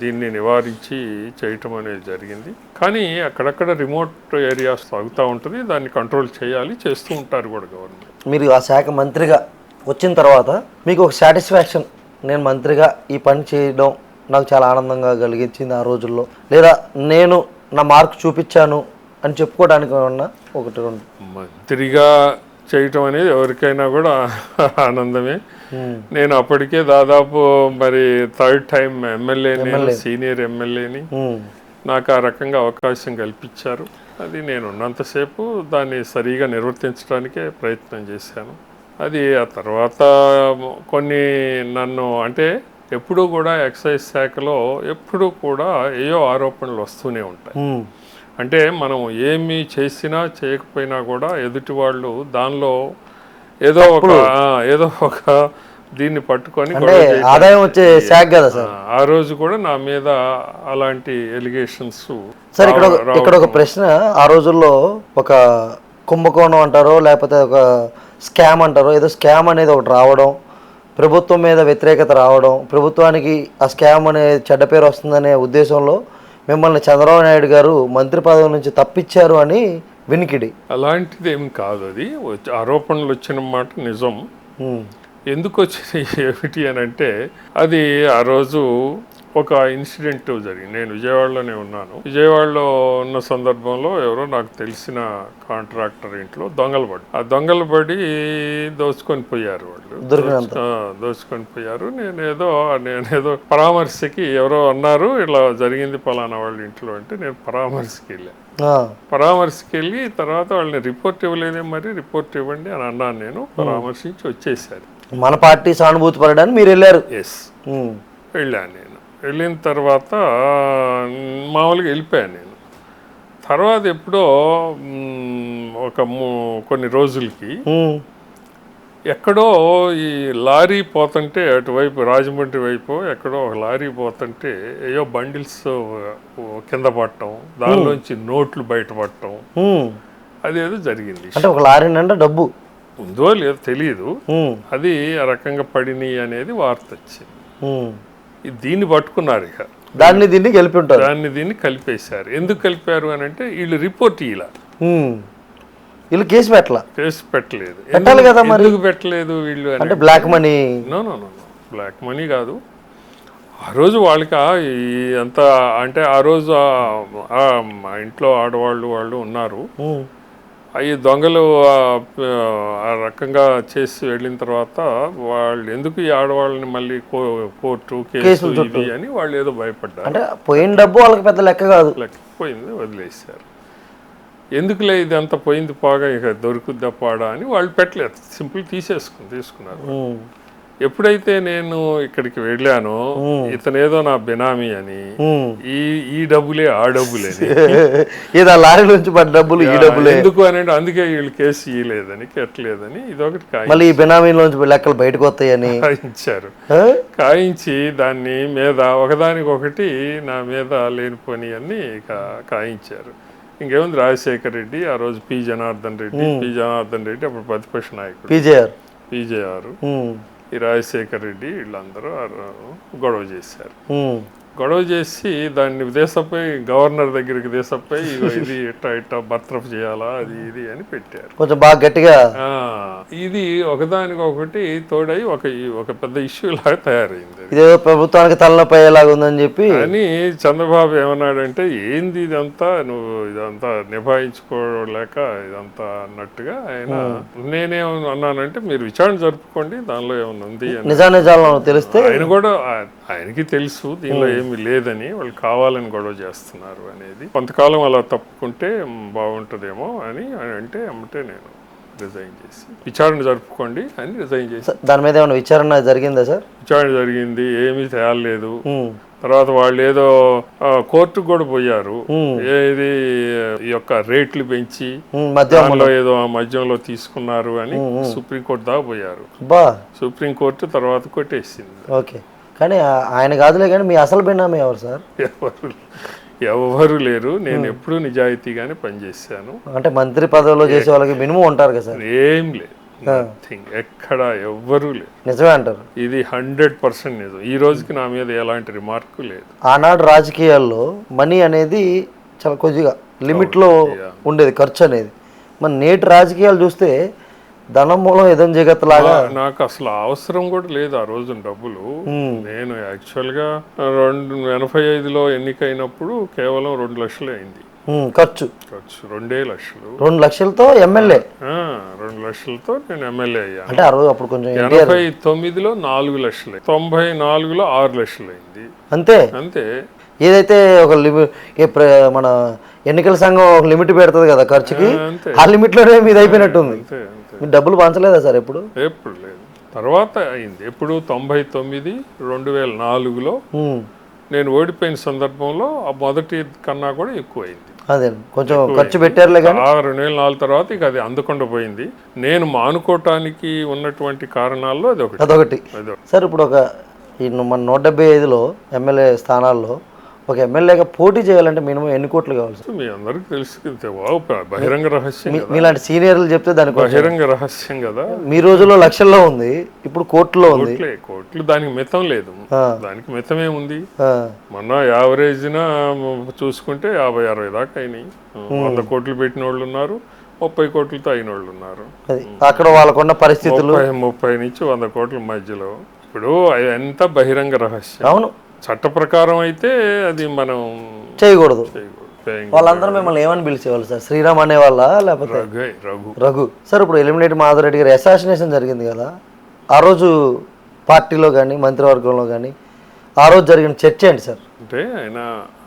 దీన్ని నివారించి చేయటం అనేది జరిగింది. కానీ అక్కడక్కడ రిమోట్ ఏరియాస్ సాగుతూ ఉంటుంది, దాన్ని కంట్రోల్ చేయాలి, చేస్తూ ఉంటారు కూడా గవర్నమెంట్. మీరు ఆ శాఖ మంత్రిగా వచ్చిన తర్వాత మీకు ఒక సాటిస్ఫాక్షన్, నేను మంత్రిగా ఈ పని చేయడం నాకు చాలా ఆనందంగా కలిగించింది ఆ రోజుల్లో, లేదా నేను నా మార్క్ చూపించాను అని చెప్పుకోవడానికి ఏమన్నా ఒకటి రెండు? మంత్రిగా చేయటం అనేది ఎవరికైనా కూడా ఆనందమే. నేను అప్పటికే దాదాపు మరి 3rd టైం ఎమ్మెల్యేని, సీనియర్ ఎమ్మెల్యేని. నాకు ఆ రకంగా అవకాశం కల్పించారు. అది నేను ఉన్నంతసేపు దాన్ని సరిగా నిర్వర్తించడానికే ప్రయత్నం చేశాను. అది ఆ తర్వాత కొన్ని నన్ను అంటే ఎప్పుడూ కూడా ఎక్సైజ్ శాఖలో ఎప్పుడూ కూడా ఏయో ఆరోపణలు వస్తూనే ఉంటాయి. అంటే మనం ఏమి చేసినా చేయకపోయినా కూడా ఎదుటి వాళ్ళు దానిలో ఏదో ఒక దీన్ని పట్టుకొని ఆదాయం వచ్చే శాఖ కదా సార్. ఆ రోజు కూడా నా మీద అలాంటి ఎలిగేషన్స్. సార్ ఇక్కడ ఒక ప్రశ్న, ఆ రోజుల్లో ఒక కుంభకోణం అంటారో లేకపోతే ఒక స్కామ్ అంటారో, ఏదో స్కామ్ అనేది ఒకటి రావడం, ప్రభుత్వం మీద వ్యతిరేకత రావడం, ప్రభుత్వానికి ఆ స్కామ్ అనే చెడ్డ పేరు వస్తుందనే ఉద్దేశంలో మిమ్మల్ని చంద్రబాబు నాయుడు గారు మంత్రి పదవి నుంచి తప్పించారు అని వినికిడి. అలాంటిది ఏం కాదు, అది ఆరోపణలు వచ్చిన మాట నిజం. ఎందుకు వచ్చింది ఏమిటి అని అంటే, అది ఆ రోజు ఒక ఇన్సిడెంట్ జరిగింది. నేను విజయవాడలోనే ఉన్నాను. విజయవాడలో ఉన్న సందర్భంలో ఎవరో నాకు తెలిసిన కాంట్రాక్టర్ ఇంట్లో దొంగలు పడి, ఆ దొంగలు పడి దోచుకొని పోయారు. వాళ్ళు దోచుకొని పోయారు. నేనేదో పరామర్శకి ఎవరో అన్నారు, ఇలా జరిగింది పలానా వాళ్ళ ఇంట్లో అంటే నేను పరామర్శకి వెళ్ళాను. పరామర్శకి వెళ్ళి తర్వాత వాళ్ళని రిపోర్ట్ ఇవ్వలేదే, మరి రిపోర్ట్ ఇవ్వండి అని అన్నాను. నేను పరామర్శించి వచ్చేసాను. మన పార్టీ సానుభూతి పడడానికి మీరు వెళ్ళారు? ఎస్, వెళ్ళాను. నేను వెళ్ళిన తర్వాత మామూలుగా వెళ్ళిపోయాను. నేను తర్వాత ఎప్పుడో కొన్ని రోజులకి ఎక్కడో ఈ లారీ పోతుంటే, అటువైపు రాజమండ్రి వైపు ఎక్కడో ఒక లారీ పోతుంటే ఏయో బండిల్స్ కింద పడటం, దానిలోంచి నోట్లు బయటపడటం, అదేదో జరిగింది. అంటే ఒక లారీ అంటే డబ్బు ఉందో లేదో తెలియదు, అది ఆ రకంగా పడినాయి అనేది వార్త వచ్చింది. దీన్ని పట్టుకున్నారు. ఇక దీన్ని దీన్ని కలిపేశారు. ఎందుకు కలిపారు అని అంటే వీళ్ళు రిపోర్ట్ ఇలా వీళ్ళు కేసు పెట్టలా, కేసు పెట్టలేదు. పెట్టాలి కదా మరి. ఎందుకు పెట్టలేదు వీళ్ళు అంటే black money? No black money కాదు. ఆ రోజు వాళ్ళకి అంత అంటే ఆ రోజు మా ఇంట్లో ఆడవాళ్ళు వాళ్ళు ఉన్నారు. అవి దొంగలు ఆ రకంగా చేసి వెళ్ళిన తర్వాత వాళ్ళు ఎందుకు ఈ ఆడవాళ్ళని మళ్ళీ కోర్టు కేసు ఇవి అని వాళ్ళు ఏదో భయపడ్డారు. అంటే పోయిన డబ్బు వాళ్ళకి పెద్ద లెక్క కాదు, పోయింది వదిలేసారు. ఎందుకులే ఇది అంత పోయింది పోగా ఇక దొరుకుద్దా పాడా అని వాళ్ళు పెట్టలేదు, సింపుల్ తీసుకున్నారు. ఎప్పుడైతే నేను ఇక్కడికి వెళ్ళానో ఇతనేదో నా బినామీ అని, ఈ డబ్బులే ఆ డబ్బులేని ఏదో లారీ నుంచి పడ్డ డబ్బులు ఈ డబ్బులే ఎందుకు అని, అందుకే వీళ్ళు కేసు ఇయ్యలేదని కట్టలేదని ఇదొకటి మళ్ళీ ఈ బినామీలోంచి లెక్కలు బయటకు వస్తాయని కాయించారు. కాయించి దాన్ని మీద ఒకదానికొకటి నా మీద లేనిపోని అని కాయించారు. ఇంకేముంది, రాజశేఖర్ రెడ్డి ఆ రోజు పి జనార్దన్ రెడ్డి అప్పుడు ప్రతిపక్ష నాయకుడు, పిజేఆర్, ఈ రాజశేఖర్ రెడ్డి వీళ్ళందరూ గొడవ చేసి దాన్ని దేశపోయి గవర్నర్ దగ్గరికి దేశపోయి ఇది ఇట్లా బర్తరఫ్ చేయాలా అది ఇది అని పెట్టారు. కొంచెం బాగా గట్టిగా ఇది ఒకదానికొకటి తోడై ఒక పెద్ద ఇష్యూ లాగా తయారైంది. ఇదేదో ప్రభుత్వానికి తలనొప్పి అయ్యేలాగా ఉందని చెప్పి అని చంద్రబాబు ఏమన్నాడంటే, ఏంది ఇదంతా నువ్వు ఇదంతా నిభాయించుకోలేక ఇదంతా అన్నట్టుగా ఆయన, నేనేమన్నానంటే మీరు విచారణ జరుపుకోండి, దానిలో ఏమన్నా ఉంది నిజానిజాలను తెలిస్తే, ఆయన కూడా ఆయనకి తెలుసు దీనిలో ఏమి లేదని, వాళ్ళు కావాలని గొడవ చేస్తున్నారు అనేది, కొంతకాలం అలా తప్పుకుంటే బాగుంటుందేమో అని అంటే అమ్మటే నేను రిజైన్ చేసి విచారణ జరుపుకోండి అని రిజైన్ చేసి. దాని మీద ఏమైనా విచారణ జరిగిందా సార్? విచారణ జరిగింది, ఏమీ తేలేదు. తర్వాత వాళ్ళు ఏదో కోర్టుకు కూడా పోయారు, ఏది ఈ యొక్క రేట్లు పెంచి మధ్యలో ఏదో మధ్యంలో తీసుకున్నారు అని సుప్రీంకోర్టు దాకా పోయారు. సుప్రీంకోర్టు తర్వాత కొట్టేసింది. ఓకే, కానీ ఆయన కాదులే, కానీ మీ అసలు బినామీ ఎవరు సార్? ఎవరు లేరు, నేను ఎప్పుడూ నిజాయితీగానే పనిచేశాను. అంటే మంత్రి పదవిలో చేసే వాళ్ళకి మినిమం ఉంటారు కదా సార్? ఏం లేదు, ఎక్కడ ఎవ్వరూ లేదు. నిజమే అంటారు? ఇది 100% నిజం. ఈ రోజుకి నా మీద ఎలాంటి రిమార్కు లేదు. ఆనాడు రాజకీయాల్లో మనీ అనేది చాలా కొద్దిగా లిమిట్లో ఉండేది, ఖర్చు అనేది. మరి నేటి రాజకీయాలు చూస్తే ధనం మూలం ఏదో జగత్లాగా. నాకు అసలు అవసరం కూడా లేదు ఆ రోజు డబ్బులు. నేను యాక్చువల్గా 1985లో ఎన్నికైనప్పుడు కేవలం 2 లక్షలు అయింది ఖర్చు. 2 లక్షలు. 2 లక్షలతో ఎమ్మెల్యే? 2 లక్షలతో నేను ఎమ్మెల్యే అయ్యాను. అంటే ఆ రోజు అప్పుడు కొంచెం 89లో 4 లక్షలు, 94లో 6 లక్షలు అయింది. అంతే. ఏదైతే ఒక మన ఎన్నికల సంఘం ఒక లిమిట్ పెడుతుంది కదా ఖర్చుకి, ఆ లిమిట్ లోనే మీది అయిపోయినట్టుంది. మీ డబ్బులు పంచలేదా సార్ ఎప్పుడు? ఎప్పుడు లేదు. తర్వాత అయింది ఎప్పుడు 99, 2004లో నేను ఓడిపోయిన సందర్భంలో ఆ మొదటి కన్నా కూడా ఎక్కువ అయింది. అదే కొంచెం ఖర్చు పెట్టారులే, కానీ 2004 తర్వాత ఇక అది అందకుండా పోయింది. నేను మానుకోవటానికి ఉన్నటువంటి కారణాల్లో అదొకటి. సార్ ఇప్పుడు మన 175లో ఎమ్మెల్యే స్థానాల్లో ఒక ఎమ్మెల్యేగా పోటీ చేయాలంటే మినిమం ఎన్ని కోట్లు కావాలి సార్? మీ అందరికి తెలుసు, బహిరంగ రహస్యం. మీలాంటి సీనియర్లు చెప్తే దానికి బహిరంగ రహస్యం కదా. మీ రోజుల్లో లక్షల్లో ఉంది, ఇప్పుడు కోర్టులో ఉంది. కోట్లు దానికి మితం లేదు, దానికి మితమే ఉంది. మొన్న యావరేజ్న చూసుకుంటే 50-60 దాకా అయినాయి. 100 కోట్లు పెట్టిన వాళ్ళు ఉన్నారు, 30 కోట్లతో అయిన వాళ్ళు ఉన్నారు. అక్కడ వాళ్ళకున్న పరిస్థితులు 30 నుంచి 100 కోట్ల మధ్యలో. ఇప్పుడు ఎంత బహిరంగ రహస్యం. అవును, చట్ట ప్రకారం అయితే అది మనం చేయకూడదు. వాళ్ళందరూ మిమ్మల్ని ఏమని పిలిచేవాళ్ళు సార్? శ్రీరామ్ అనేవాళ్ళ లేకపోతే రఘు? సార్ ఇప్పుడు ఎలిమినేట్ మాధవరెడ్డి గారి అసాసినేషన్ జరిగింది కదా, ఆ రోజు పార్టీలో కానీ మంత్రివర్గంలో కానీ ఆ రోజు జరిగిన చర్చ ఏంటి సార్? అంటే ఆయన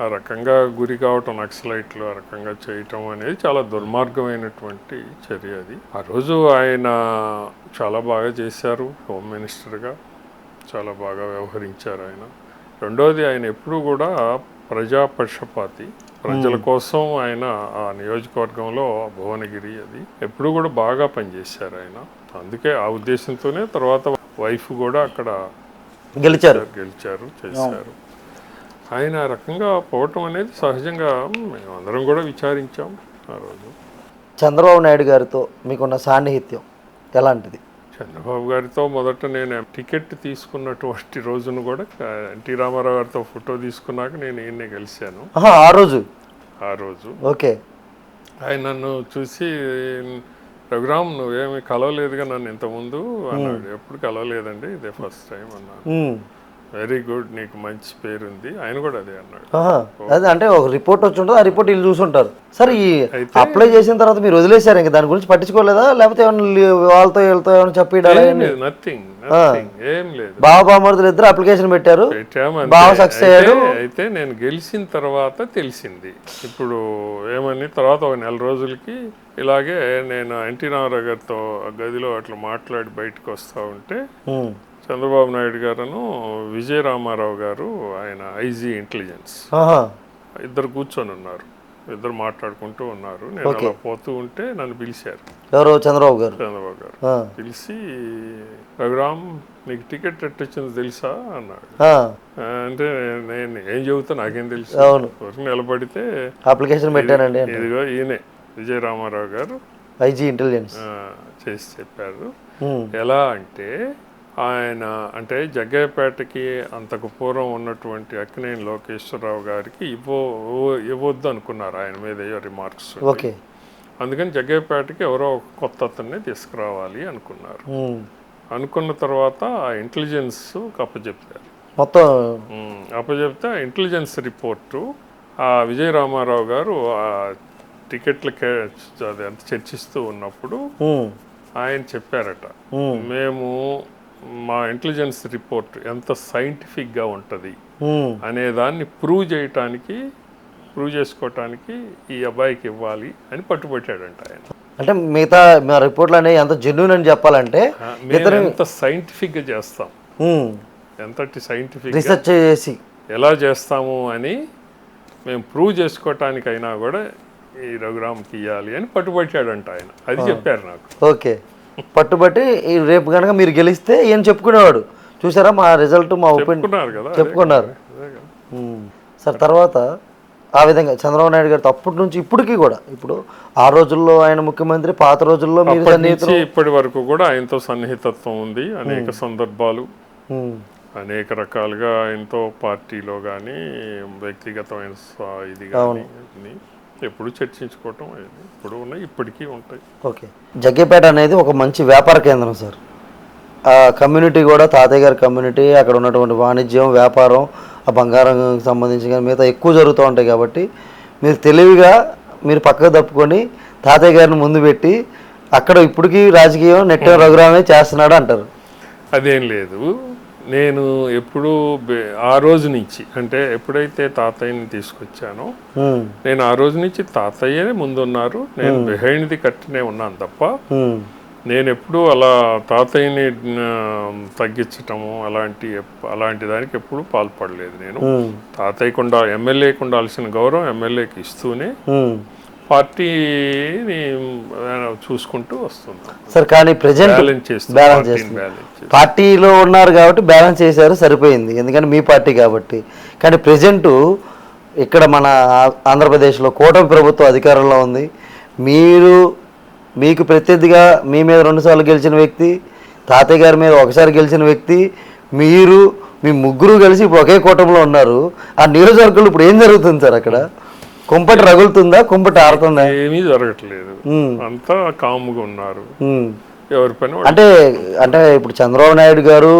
ఆ రకంగా గురి కావటం, నక్సలైట్లు ఆ రకంగా చేయటం అనేది చాలా దుర్మార్గమైనటువంటి చర్య. అది ఆ రోజు ఆయన చాలా బాగా చేశారు, హోమ్ మినిస్టర్గా చాలా బాగా వ్యవహరించారు ఆయన. రెండోది, ఆయన ఎప్పుడూ కూడా ప్రజాపక్షపాతి, ప్రజల కోసం ఆయన ఆ నియోజకవర్గంలో భువనగిరి అది ఎప్పుడూ కూడా బాగా పనిచేశారు ఆయన. అందుకే ఆ ఉద్దేశంతోనే తర్వాత వైఫ్ కూడా అక్కడ గెలిచారు చేశారు. ఆయన ఆ రకంగా పోవటం అనేది సహజంగా మేమందరం కూడా విచారించాం ఆ రోజు. చంద్రబాబు నాయుడు గారితో మీకున్న సాన్నిహిత్యం ఎలాంటిది? చంద్రబాబు గారితో మొదట నేను టికెట్ తీసుకున్నటువంటి రోజును కూడా ఎన్టీ రామారావు గారితో ఫోటో తీసుకున్నాక నేను ఈయన్నే కలిశాను ఆ రోజు. ఓకే. ఆయన నన్ను చూసి, రఘురామ్ నువ్వేమి కలవలేదుగా నన్ను ఇంతకుముందు అన్నాడు. ఎప్పుడు కలవలేదండి, ఇదే ఫస్ట్ టైం అన్నాడు. వెరీ గుడ్, నీకు మంచి పేరుంది. ఆయన కూడా అదే అన్నాడు. అదే అంటే ఒక రిపోర్ట్ వచ్చి ఉంటుంది, ఆ రిపోర్ట్ వీళ్ళు చూసుంటారు. సార్ ఈ అప్లై చేసిన తర్వాత మీరు వదిలేశారు, ఇంకా దాని గురించి పట్టించుకోలేదా? లేకపోతే ఏమన్నా వాళ్ళతో వీళ్ళతో ఏమైనా చెప్పి నథింగ్, ఏం లేదు. బామర్దులు ఇద్దరు అప్లికేషన్ పెట్టారు, బాగా సక్సెస్ అయ్యాడు. అయితే నేను గెలిచిన తర్వాత తెలిసింది. ఇప్పుడు ఏమని తర్వాత ఒక నెల రోజులకి ఇలాగే నేను ఎన్టీ రామారావు గారితో గదిలో అట్లా మాట్లాడి బయటకు వస్తూ ఉంటే చంద్రబాబు నాయుడు గారును విజయ రామారావు గారు, ఆయన ఐజీ ఇంటెలిజెన్స్, ఇద్దరు కూర్చొని ఉన్నారు, ఇద్దరు మాట్లాడుకుంటూ ఉన్నారు. నేను అలా పోతూ ఉంటే నన్ను పిలిచారు. ఎవరు? చంద్రబాబు గారు. చంద్రబాబు గారు పిలిచి, రఘురామ్ నీకు టికెట్ ఎట్టొచ్చింది తెలుసా అన్నాడు. అంటే నేను ఏం చెబుతా, నాకేం తెలుసు, వరకు నిలబడితే అప్లికేషన్ పెట్టానండి, ఇదిగో ఈయనే విజయ రామారావు గారు ఐజీ ఇంటెలిజెన్స్ చేసి చెప్పారు. ఎలా అంటే ఆయన అంటే జగ్గయ్యపేటకి అంతకు పూర్వం ఉన్నటువంటి అక్కినేని లోకేశ్వరరావు గారికి ఇవ్వద్దు అనుకున్నారు, ఆయన మీద ఏవో రిమార్క్స్. ఓకే. అందుకని జగ్గయ్యపేటకి ఎవరో కొత్త అతన్ని తీసుకురావాలి అనుకున్నారు. అనుకున్న తర్వాత ఆ ఇంటెలిజెన్స్ అప్పచెప్పారు. మొత్తం అప్పచెప్తే ఆ ఇంటెలిజెన్స్ రిపోర్టు ఆ విజయ రామారావు గారు ఆ టికెట్లకే చర్చిస్తూ ఉన్నప్పుడు ఆయన చెప్పారట, మేము మా ఇంటెలిజెన్స్ రిపోర్ట్ ఎంత సైంటిఫిక్గా ఉంటుంది అనే దాన్ని ప్రూవ్ చేసుకోవటానికి ఈ అబ్బాయికి ఇవ్వాలి అని పట్టుబట్టాడంట ఆయన. అంటే మిగతా మా రిపోర్ట్లు అనేవి ఎంత జెన్యూన్ అని చెప్పాలంటే ఎంత సైంటిఫిక్గా చేస్తాం, ఎంతటి సైంటిఫిక్ రీసెర్చ్ చేసి ఎలా చేస్తాము అని మేము ప్రూవ్ చేసుకోవటానికైనా కూడా ఈ రఘురామ్కి ఇవ్వాలి అని పట్టుబట్టాడంట ఆయన. అది చెప్పారు నాకు. ఓకే. పట్టుబట్టి రేపు కనుక మీరు గెలిస్తే ఏం చెప్పుకునేవాడు, చూసారా మా రిజల్ట్, మా ఒపీనియన్ చెప్పుకున్నారు సార్. తర్వాత ఆ విధంగా చంద్రబాబు నాయుడు గారితో అప్పటి నుంచి ఇప్పటికీ కూడా, ఇప్పుడు ఆ రోజుల్లో ఆయన ముఖ్యమంత్రి, పాత రోజుల్లో ఇప్పటి వరకు కూడా ఆయనతో సన్నిహితత్వం ఉంది. అనేక సందర్భాలు, అనేక రకాలుగా ఆయనతో పార్టీలో కానీ వ్యక్తిగతమైన ఇది కానీ ఎప్పుడు చర్చించుకోవటం ఇప్పుడు ఉన్నాయి, ఇప్పటికీ ఉంటాయి. ఓకే. జగ్గయ్యపేట అనేది ఒక మంచి వ్యాపార కేంద్రం సార్. ఆ కమ్యూనిటీ కూడా తాతయ్య గారి కమ్యూనిటీ, అక్కడ ఉన్నటువంటి వాణిజ్యం, వ్యాపారం, ఆ బంగారం సంబంధించి కానీ మిగతా ఎక్కువ జరుగుతూ ఉంటాయి. కాబట్టి మీరు తెలివిగా మీరు పక్కకు తప్పుకొని తాతయ్య గారిని ముందు పెట్టి అక్కడ ఇప్పటికీ రాజకీయం నెట్ట రఘురామే చేస్తున్నాడు అంటారు. అదేం లేదు, నేను ఎప్పుడు ఆ రోజు నుంచి అంటే ఎప్పుడైతే తాతయ్యని తీసుకొచ్చానో నేను ఆ రోజు నుంచి తాతయ్యనే ముందున్నారు, నేను బిహైండ్ ది కట్టినే ఉన్నాను తప్ప నేను ఎప్పుడు అలా తాతయ్యని తగ్గించటము అలాంటి దానికి ఎప్పుడు పాల్పడలేదు. నేను తాతయ్యకుండా ఎమ్మెల్యేకి ఉండాల్సిన గౌరవం ఎమ్మెల్యేకి ఇస్తూనే పార్టీని చూసుకుంటూ వస్తున్నాం సార్. కానీ ప్రెజెంట్ బ్యాలెన్స్ పార్టీలో ఉన్నారు కాబట్టి బ్యాలెన్స్ చేశారు, సరిపోయింది, ఎందుకంటే మీ పార్టీ కాబట్టి. కానీ ప్రెజెంట్ ఇక్కడ మన ఆంధ్రప్రదేశ్లో కూటమి ప్రభుత్వం అధికారంలో ఉంది. మీకు ప్రత్యర్థిగా మీ మీద 2 సార్లు గెలిచిన వ్యక్తి, తాతయ్య గారి మీద ఒకసారి గెలిచిన వ్యక్తి, మీ ముగ్గురు కలిసి ఇప్పుడు ఒకే కూటమిలో ఉన్నారు. ఆ నియోజకవర్గంలో ఇప్పుడు ఏం జరుగుతుంది సార్? అక్కడ కుంపటి రగులుతుందా, కుంపటి ఆరుతుందా? ఏమీ జరగట్లేదు, అంతా కామ్గా ఉన్నారు. ఎవరి పని అంటే ఇప్పుడు చంద్రబాబు నాయుడు గారు,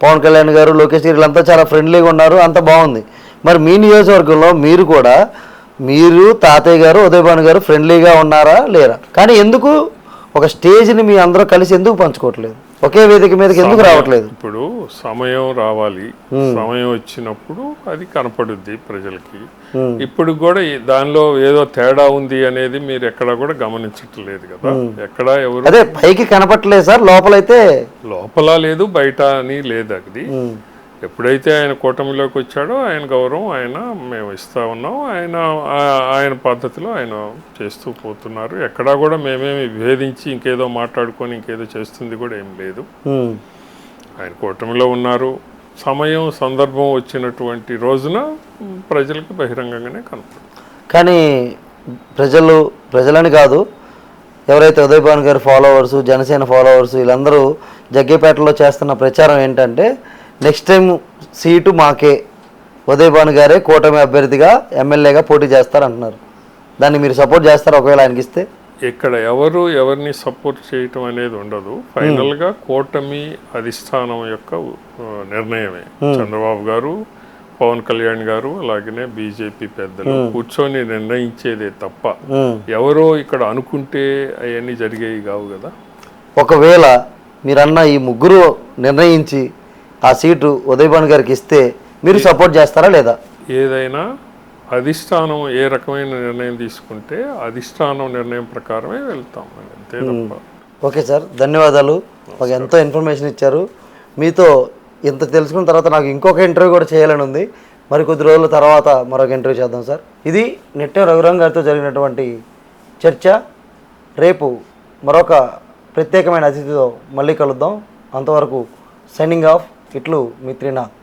పవన్ కళ్యాణ్ గారు, లోకేష్ గారు వీళ్ళంతా చాలా ఫ్రెండ్లీగా ఉన్నారు, అంత బాగుంది. మరి మీ నియోజకవర్గంలో మీరు తాతయ్య గారు, ఉదయభాను గారు ఫ్రెండ్లీగా ఉన్నారా లేరా? కానీ ఎందుకు ఒక స్టేజ్ని మీ అందరూ కలిసి ఎందుకు పంచుకోవట్లేదు, ఒకే వేదిక మీదకి ఎందుకు రావట్లేదు? ఇప్పుడు సమయం రావాలి, సమయం వచ్చినప్పుడు అది కనపడుద్ది ప్రజలకి. ఇప్పుడు కూడా దానిలో ఏదో తేడా ఉంది అనేది మీరు ఎక్కడ కూడా గమనించట్లేదు కదా. ఎక్కడ ఎవరు అదే పైకి కనపట్లేదు సార్, లోపల లేదు, బయట అని లేదు. అది ఎప్పుడైతే ఆయన కూటమిలోకి వచ్చాడో ఆయన గౌరవం మేము ఇస్తా ఉన్నాం. ఆయన పద్ధతిలో ఆయన చేస్తూ పోతున్నారు. ఎక్కడా కూడా మేమేమి విభేదించి ఇంకేదో మాట్లాడుకొని ఇంకేదో చేస్తుంది కూడా ఏం లేదు. ఆయన కూటమిలో ఉన్నారు. సమయం సందర్భం వచ్చినటువంటి రోజున ప్రజలకు బహిరంగంగానే కనపడుతుంది. కానీ ప్రజలని కాదు, ఎవరైతే ఉదయభాను గారి ఫాలోవర్సు, జనసేన ఫాలోవర్సు వీళ్ళందరూ జగ్గయ్యపేటలో చేస్తున్న ప్రచారం ఏంటంటే నెక్స్ట్ టైం సీటు మాకే, ఉదయభాను గారే కూటమి అభ్యర్థిగా ఎమ్మెల్యేగా పోటీ చేస్తారంటున్నారు. దాన్ని మీరు సపోర్ట్ చేస్తారా ఒకవేళ ఆయనకి ఇస్తే? ఇక్కడ ఎవరిని సపోర్ట్ చేయటం అనేది ఉండదు. ఫైనల్గా కూటమి అధిష్టానం యొక్క నిర్ణయమే. చంద్రబాబు గారు, పవన్ కళ్యాణ్ గారు, అలాగనే బీజేపీ పెద్దలు కూర్చొని నిర్ణయించేదే తప్ప ఎవరో ఇక్కడ అనుకుంటే అవన్నీ జరిగేవి కావు కదా. ఒకవేళ మీరన్న ఈ ముగ్గురు నిర్ణయించి ఆ సీటు ఉదయభాను గారికి ఇస్తే మీరు సపోర్ట్ చేస్తారా లేదా? ఏదైనా అధిష్టానం ఏ రకమైన నిర్ణయం తీసుకుంటే అధిష్టానం నిర్ణయం ప్రకారమే వెళ్తాం, అంతే తప్ప. ఓకే సార్, ధన్యవాదాలు. మాకు ఎంతో ఇన్ఫర్మేషన్ ఇచ్చారు. మీతో ఇంత తెలుసుకున్న తర్వాత నాకు ఇంకొక ఇంటర్వ్యూ కూడా చేయాలని ఉంది. మరి కొద్ది రోజుల తర్వాత మరొక ఇంటర్వ్యూ చేద్దాం సార్. ఇది నెట్టెం రఘురామ్ గారితో జరిగినటువంటి చర్చ. రేపు మరొక ప్రత్యేకమైన అతిథితో మళ్ళీ కలుద్దాం. అంతవరకు సైనింగ్ ఆఫ్. ఇట్లు మీ త్రినాథ్.